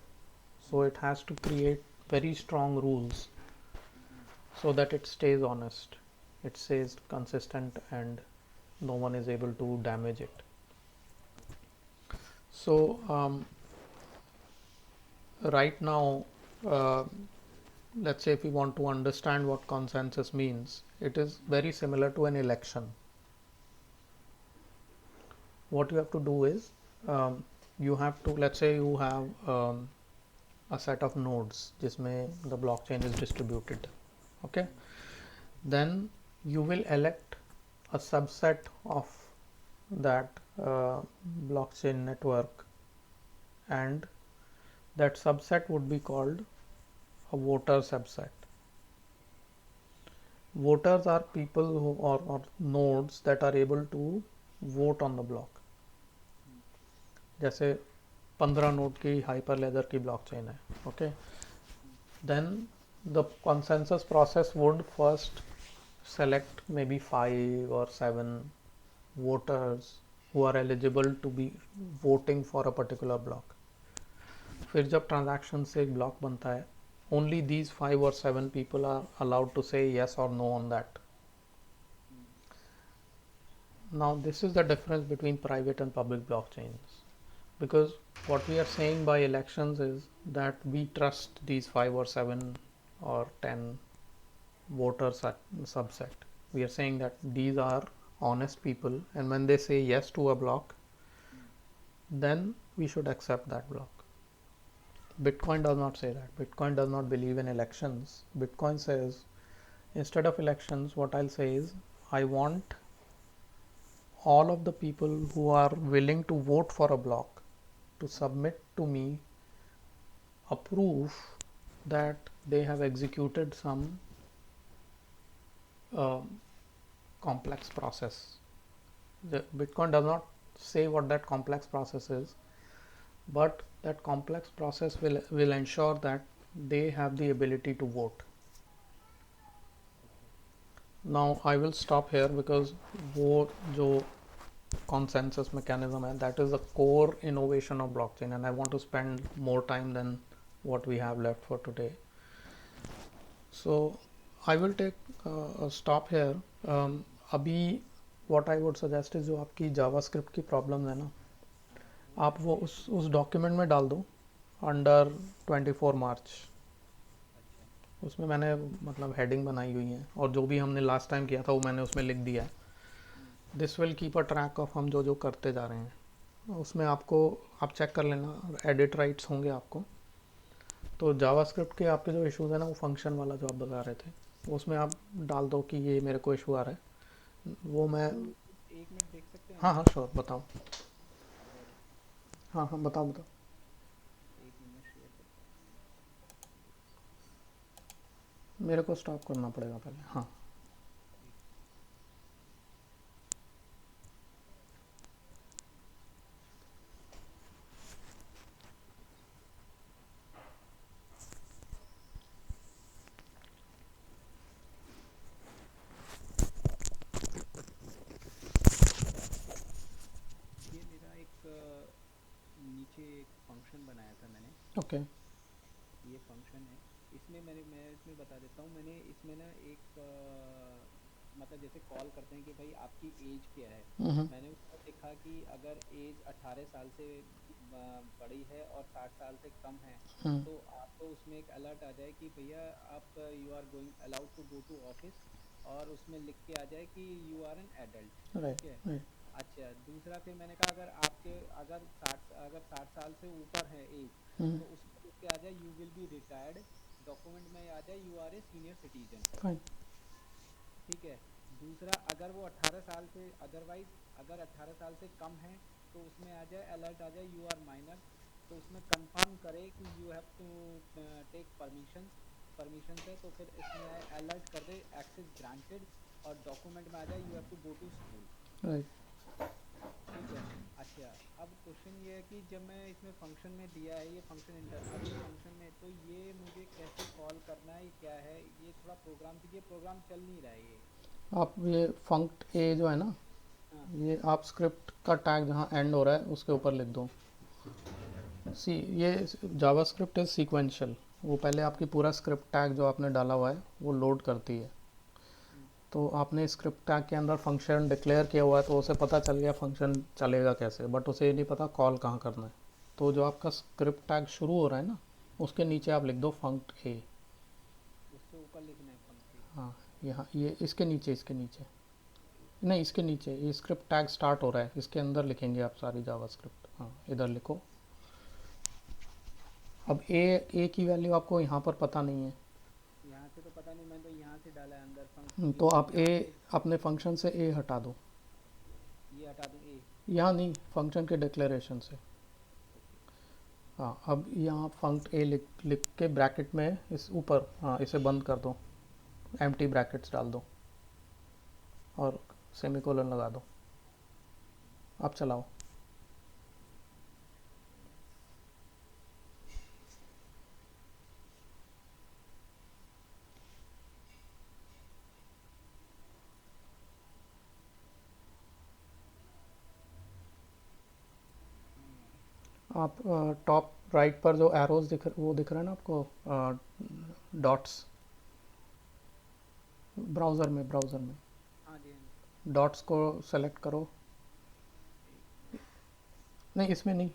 so it has to create very strong rules so that it stays honest, it stays consistent, and no one is able to damage it. So right now, let's say if we want to understand what consensus means, it is very similar to an election. What you have to do is, you have to, let's say you have a set of nodes जिसमें the blockchain is distributed, okay, then you will elect a subset of that blockchain network, and that subset would be called a voter subset. Voters are people who or nodes that are able to vote on the block. जैसे 15 node की Hyperledger की blockchain है, okay, then the consensus process would first select maybe 5 or 7 voters who are eligible to be voting for a particular block. फिर जब transaction से एक block बनता है, only these 5 or 7 people are allowed to say yes or no on that. Now this is the difference between private and public blockchains, because what we are saying by elections is that we trust these 5 or 7 or 10 voter subset. We are saying that these are honest people, and when they say yes to a block, then we should accept that block. Bitcoin does not say that. Bitcoin does not believe in elections. Bitcoin says, instead of elections, what I'll say is, I want all of the people who are willing to vote for a block to submit to me a proof that they have executed some complex process. The Bitcoin does not say what that complex process is, but that complex process will ensure that they have the ability to vote. Now I will stop here because वो जो consensus mechanism है, that is the core innovation of blockchain, and I want to spend more time than what we have left for today. So I will take a stop here. अभी what I would suggest is जो आपकी JavaScript की problem है ना, आप वो उस document में डाल दो अंडर 24 मार्च. उसमें मैंने मतलब हेडिंग बनाई हुई है, और जो भी हमने लास्ट टाइम किया था वो मैंने उसमें लिख दिया है. This will keep a track of हम जो जो करते जा रहे हैं. उसमें आपको आप चेक कर लेना, एडिट राइट्स होंगे आपको. तो जावास्क्रिप्ट के आपके जो इश्यूज़ है ना, वो फंक्शन वाला जो आप बता रहे थे, उसमें आप डाल दो कि ये मेरे को इशू आ रहा है. वो मैं एक मिनट देख सकते हैं? हाँ हाँ श्योर, बताओ. अगर हाँ हाँ बताओ बताओ. एक मिनट शेयर करता मेरे को स्टॉप करना पड़ेगा पहले. हाँ हूँ। ये मेरा एक नीचे एक फंक्शन बनाया था मैंने. ओके. ये फंक्शन है. मैं इसमें बता देता हूँ. मैंने इसमें ना एक मतलब जैसे कॉल करते हैं कि भाई आपकी एज क्या है. मैंने उसमें लिखा कि अगर एज 18 साल से बड़ी है और 60 साल से कम है, तो आपको उसमें एक अलर्ट आ जाए कि भैया आप you are going allowed to go to office, और उसमें लिख के आ जाए कि यू आर एन एडल्ट. ठीक है. अच्छा, दूसरा फिर मैंने कहा अगर आपके अगर 60 साल से ऊपर है एज, तो उसमें लिख के आ जाए you will be retired. Document में आ जाए you are a senior citizen. ठीक है. दूसरा, अगर वो 18 साल से अदरवाइज अगर 18 साल से कम है, तो उसमें आ जाए अलर्ट आ जाए यू आर माइनर. तो उसमें कंफर्म करे कि you have to take permission है, तो फिर इसमें अलर्ट कर दे एक्सेस ग्रांटेड, और डॉक्यूमेंट में आ जाए you have to go to school. Right. ठीक है. अच्छा, अब क्वेश्चन ये है कि जब मैं इसमें फंक्शन में दिया है ये फंक्शन इंटर, अब ये फंक्शन में तो ये मुझे कैसे कॉल करना है, ये क्या है, ये थोड़ा प्रोग्राम कीजिए, प्रोग्राम चल नहीं रहा है ये। आप ये फंक्ट ए जो है ना, हाँ ये आप स्क्रिप्ट का टैग जहाँ एंड हो रहा है उसके ऊपर लिख दो। सी ये जावास्क्रिप्ट इज सीक्वेंशियल, वो पहले आपकी पूरा स्क्रिप्ट टैग जो आपने डाला हुआ है वो लोड करती है। हम्म, तो आपने स्क्रिप्ट टैग के अंदर फंक्शन डिक्लेयर किया हुआ है तो उसे पता चल गया फंक्शन चलेगा कैसे, बट उसे ये नहीं पता कॉल कहाँ करना है। तो जो आपका स्क्रिप्ट टैग शुरू हो रहा है ना, उसके नीचे आप लिख दो फंक्ट ए। उससे ऊपर लिखना है पंक्ति। हाँ, यहाँ ये इसके नीचे नहीं, इसके नीचे ये स्क्रिप्ट टैग स्टार्ट हो रहा है, इसके अंदर लिखेंगे आप सारी जावास्क्रिप्ट। हाँ, इधर लिखो। अब ए की वैल्यू आपको यहाँ पर पता नहीं है। यहाँ से तो पता नहीं, मैंने तो यहाँ से डाला है अंदर तो फंक्शन, आप ए यहाँ से अपने फंक्शन से ए हटा दो। ये हटा दूँ ए। यहाँ नहीं, फंक्शन के डिक्लेरेशन से। ओके। हाँ, अब यहाँ फंक्ट ए लिख के ब्रैकेट में इस ऊपर, हाँ, इसे बंद कर दो, एम्प्टी ब्रैकेट्स डाल दो और सेमीकोलन लगा दो। अब चलाओ। आप टॉप राइट पर जो एरोज वो दिख रहा है ना आपको, डॉट्स, ब्राउज़र में हाँ जी हाँ जी। डॉट्स को सेलेक्ट करो। एक नहीं, इसमें नहीं,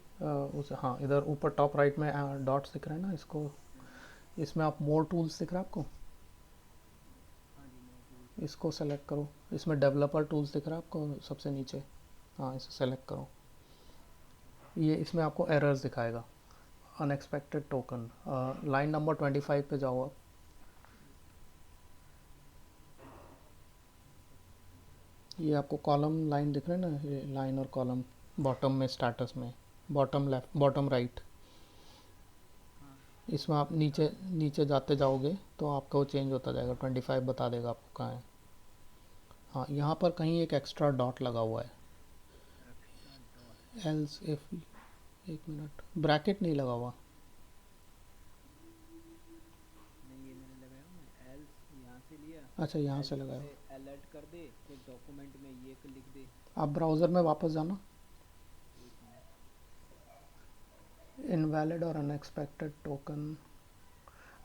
उस, हाँ, इधर ऊपर टॉप राइट में डॉट्स दिख रहे हैं ना, इसको, हम्म, इसमें आप मोर टूल्स दिख रहा है आपको, हाँ जी मोर टूल्स। इसको सेलेक्ट करो। इसमें डेवलपर टूल्स दिख रहा है आपको सबसे नीचे, हाँ, इसे सेलेक्ट करो। ये इसमें आपको एरर्स दिखाएगा। अनएक्सपेक्टेड टोकन, लाइन नंबर 25 पे जाओ आप। ये आपको कॉलम लाइन दिख रहा है ना, ये लाइन और कॉलम बॉटम में, स्टेटस में, बॉटम लेफ्ट, बॉटम राइट। हाँ इसमें आप नीचे नीचे जाते जाओगे तो आपका वो चेंज होता जाएगा, 25 बता देगा आपको कहाँ है। हाँ, यहाँ पर कहीं एक एक्स्ट्रा डॉट लगा हुआ है। Extra dot. एल्स इफ, एक मिनट, ब्रैकेट नहीं लगा हुआ। नहीं ये मैंने लगाया हूँ ना, एल्स यहाँ से लिया, अच्छा, यहाँ से एल्स लगाया से हुआ। अलर्ट कर दे, फिर डॉक्यूमेंट में ये लिख दे। आप ब्राउज़र में वापस जाना। एक मिनट। इनवैलिड और अनएक्सपेक्टेड टोकन।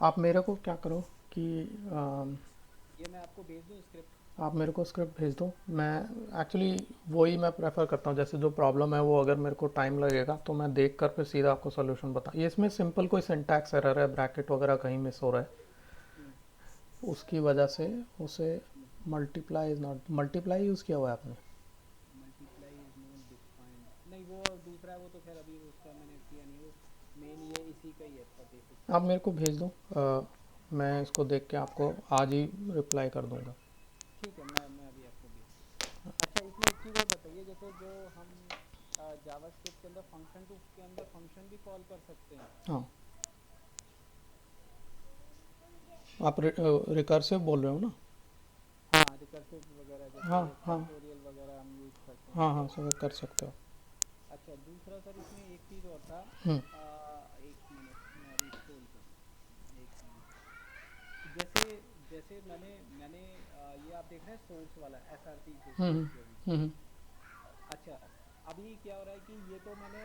आप मेरे को क्या करो कि ये मैं आपको भेज दूँ स्क्रिप्ट। आप मेरे को स्क्रिप्ट भेज दो। मैं एक्चुअली वही मैं प्रेफर करता हूँ, जैसे जो प्रॉब्लम है वो अगर मेरे को टाइम लगेगा तो मैं देख कर फिर सीधा आपको सोल्यूशन बता। ये इसमें सिंपल कोई सिंटैक्स एरर है, ब्रैकेट वगैरह कहीं मिस हो रहा है, हम्म, उसकी वजह से उसे hmm, multiply is not, multiply use किया हुआ है आपने। मल्टीप्लाई इज नॉट डिफाइंड, नहीं वो दूसरा है, वो तो खैर अभी उसका मैंने किया नहीं, वो मेन ये इसी का ही है इसका बेसिक सा। आप मेरे को भेज दो, मैं इसको देख के आपको आज ही रिप्लाई कर दूंगा। ठीक है, मैं अभी आपको भेजता हूँ। अच्छा इसमें एक चीज़ और बताइए, जैसे जो हम जावास्क्रिप्ट के अंदर फंक्शन, तो उसके अंदर फंक्शन भी कॉल कर सकते हैं। हाँ, आप रिकर्सिव बोल रहे हो ना? हाँ रिकर्सिव वगैरह, हाँ, जैसे हाँ, फैक्टोरियल वगैरह हम यूज़ करते हैं। हाँ, हाँ, सब कर सकते हो। अच्छा दूसरा सर इसमें एक चीज़ और था, हम्म, एक मिनट मैं अभी स्क्रॉल करूँ, एक मिनट। जैसे जैसे मैंने मैंने ये आप देख रहे हैं सोर्स वाला SRC जो हम्म, क्रिएट किया अभी। हम्म, अच्छा अभी क्या हो रहा है कि ये तो मैंने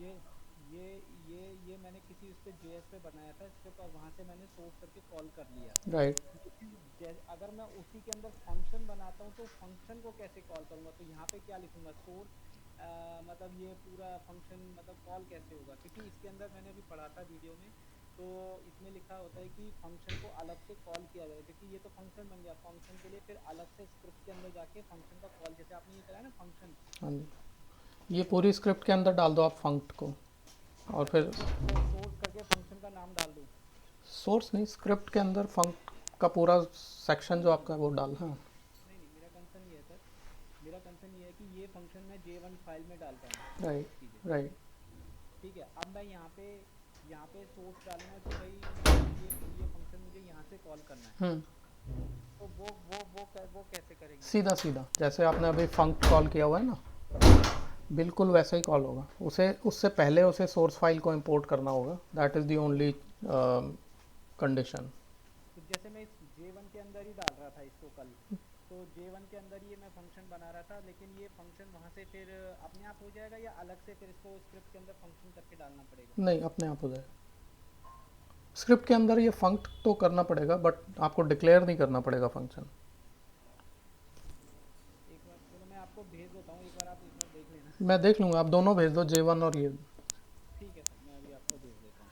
ये ये ये मैंने किसी उस पे JS पे बनाया था स्क्रिप्ट, और वहाँ से मैंने सोर्स करके कॉल कर लिया। राइट। लेकिन अगर मैं उसी के अंदर फंक्शन बनाता हूँ तो फंक्शन को कैसे कॉल करूँगा, तो यहाँ पे क्या लिखूँगा, सोर्स, मतलब ये पूरा फंक्शन मतलब कॉल कैसे होगा, क्योंकि इसके अंदर मैंने अभी पढ़ा था वीडियो में, तो इसमें लिखा होता है कि फंक्शन को अलग से कॉल किया जाए, क्योंकि ये तो फंक्शन बन गया, फंक्शन के लिए फिर अलग से स्क्रिप्ट के अंदर जाके फंक्शन का कॉल, जैसे आपने ये करा है ना फंक्शन। हाँ जी, ये पूरी स्क्रिप्ट के अंदर डाल दो आप फंक्ट को, और अच्छा फिर तो सोर्स करके फंक्शन का नाम डाल दूँ। सोर्स नहीं, स्क्रिप्ट के अंदर फंक्ट का पूरा सेक्शन जो आपका वो डाल। हाँ, नहीं नहीं मेरा कंसर्न ये है सर, मेरा कंसर्न ये है कि ये फंक्शन मैं J1 फाइल में डाल पाऊँ राइट, चीज़ें। राइट। ठीक है, अब मैं यहाँ पे सोर्स डालूंगा कि भाई ये फंक्शन मुझे यहाँ से कॉल करना है, हम्म, तो वो कैसे करेंगे। सीधा सीधा जैसे आपने अभी फंक्ट कॉल किया हुआ है ना, बिल्कुल वैसा ही कॉल होगा, उसे उससे पहले उसे सोर्स फाइल को इंपोर्ट करना होगा, that is the only condition. तो जैसे मैं इस J1 के अंदर ही डाल रहा था इसको कल, तो J1 के अंदर ये मैं फंक्शन बना रहा था, लेकिन ये फंक्शन वहाँ से फिर अपने आप हो जाएगा या अलग से फिर इसको स्क्रिप्ट के अंदर फंक्शन करके डालना पड़ेगा? नहीं, अपने आप हो जाएगा। स्क्रिप्ट के अंदर ये फंक्ट तो करना पड़ेगा, बट आपको डिक्लेयर नहीं करना पड़ेगा फंक्शन। एक बार चलो मैं आपको भेज देता हूँ, एक बार आप एक बार देख लेना। मैं देख लूँगा, आप दोनों भेज दो, J1 और ये। ठीक है सर, मैं अभी आपको भेज देता हूँ।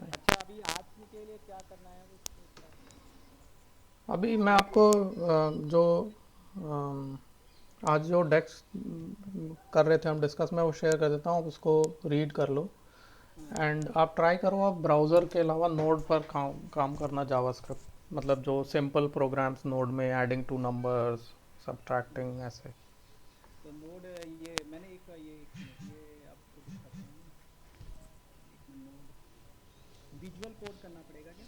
अच्छा, अभी आज के लिए क्या करना है, अभी इसको स्टार्ट करना अभी मैं आपको जो आज जो डेस्क कर रहे थे हम डिस्कस, मैं वो शेयर कर देता हूँ, आप उसको रीड कर लो। है? एंड आप ट्राई करो आप ब्राउज़र के अलावा नोड पर काम करना, जावास्क्रिप्ट मतलब जो सिंपल प्रोग्राम्स नोड में, एडिंग टू नंबर्स, सब्ट्रैक्टिंग, ऐसे। तो नोड ये मैंने ये एक मिनट ये आपको दिखाता हूँ मैं, एक मिनट। नोड विजुअल कोड करना पड़ेगा क्या?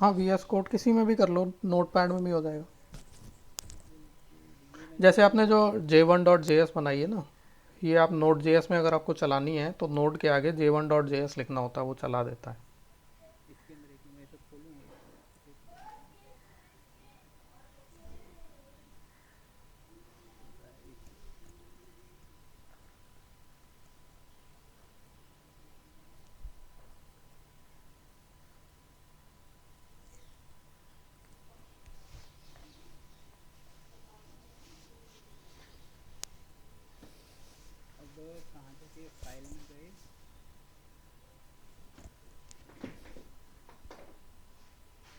हाँ, VS कोड किसी में भी कर लो, नोट पैड में भी हो जाएगा। विजुअल कोड ये मैंने जैसे आपने J1 जो का। J1.js बनाई है ना, ये आप नोड JS में अगर आपको चलानी है तो नोड के आगे J1.js लिखना होता है, वो चला देता है। इसके अंदर एक मिनट मैं इसे खोलूँ, एक बार आपको देख के बताता हूँ खोल रहा है, एक मिनट। अब कहाँ जाके फाइल में गए,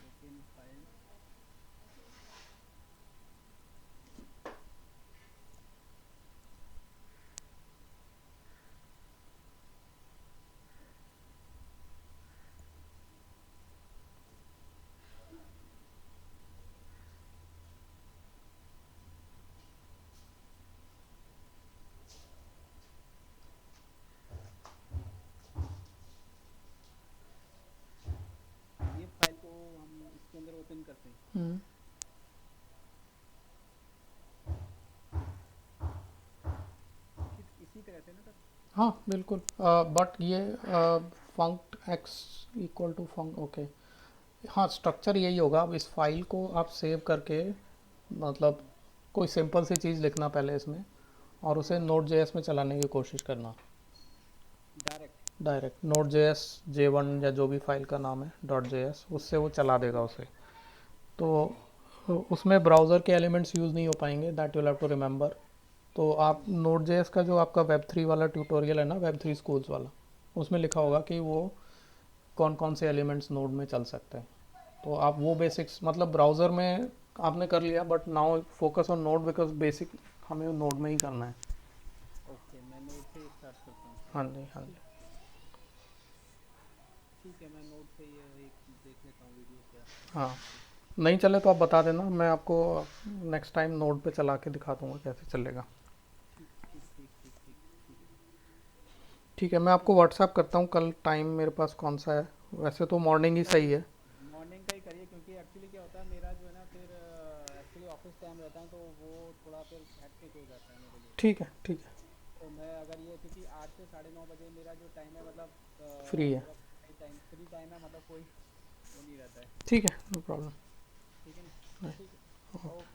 ओपन फाइल। ये फाइल को हम इसके अंदर ओपन करते हैं, इसी तरह से ना सर? हाँ बिल्कुल, बट ये फंक्ट एक्स इक्वल टू फंक्ट, ओके। हाँ, स्ट्रक्चर यही होगा। अब इस फाइल को आप सेव करके, मतलब कोई सिंपल सी चीज़ लिखना पहले इसमें, और उसे नोड जेएस में चलाने की कोशिश करना। Direct. Direct node JS J1 या जो भी फाइल का नाम है .js, उससे वो चला देगा उसे। तो उसमें ब्राउज़र के एलिमेंट्स यूज़ नहीं हो पाएंगे, that you have to remember. तो आप नोड जेएस का जो आपका वेब 3 वाला ट्यूटोरियल है ना, वेब 3 स्कूल्स वाला, उसमें लिखा होगा कि वो कौन कौन से एलिमेंट्स नोड में चल सकते हैं। तो आप वो बेसिक्स, मतलब ब्राउज़र में आपने कर लिया, but now focus on node, because basic हमें नोड में ही करना है। ओके, मैं नोड से स्टार्ट करता हूँ। हाँ जी, हाँ जी। ठीक है, मैं नोड से ये एक देख लेता हूँ वीडियो क्या हाँ, यहाँ पे। नहीं चले तो आप बता देना, मैं आपको नेक्स्ट टाइम नोड पे चला के दिखा दूंगा कैसे चलेगा। ठीक ठीक ठीक ठीक ठीक ठीक है। ठीक है, मैं आपको व्हाट्सएप करता हूँ कल टाइम मेरे पास कौन सा है। वैसे तो मॉर्निंग ही सर सही है। मॉर्निंग का ही करिए, क्योंकि एक्चुअली क्या होता है मेरा जो है ना, फिर एक्चुअली ऑफिस टाइम रहता है, तो वो थोड़ा फिर हैक्टिक हो जाता है मेरे लिए। ठीक है, ठीक है। तो मैं अगर ये, क्योंकि 8 से 9:30 मेरा जो टाइम है, मतलब फ्री है। मेरा फ्री टाइम है, मतलब कोई वो नहीं रहता है। ठीक है, नो प्रॉब्लम। ठीक है ना? ठीक है। ओके।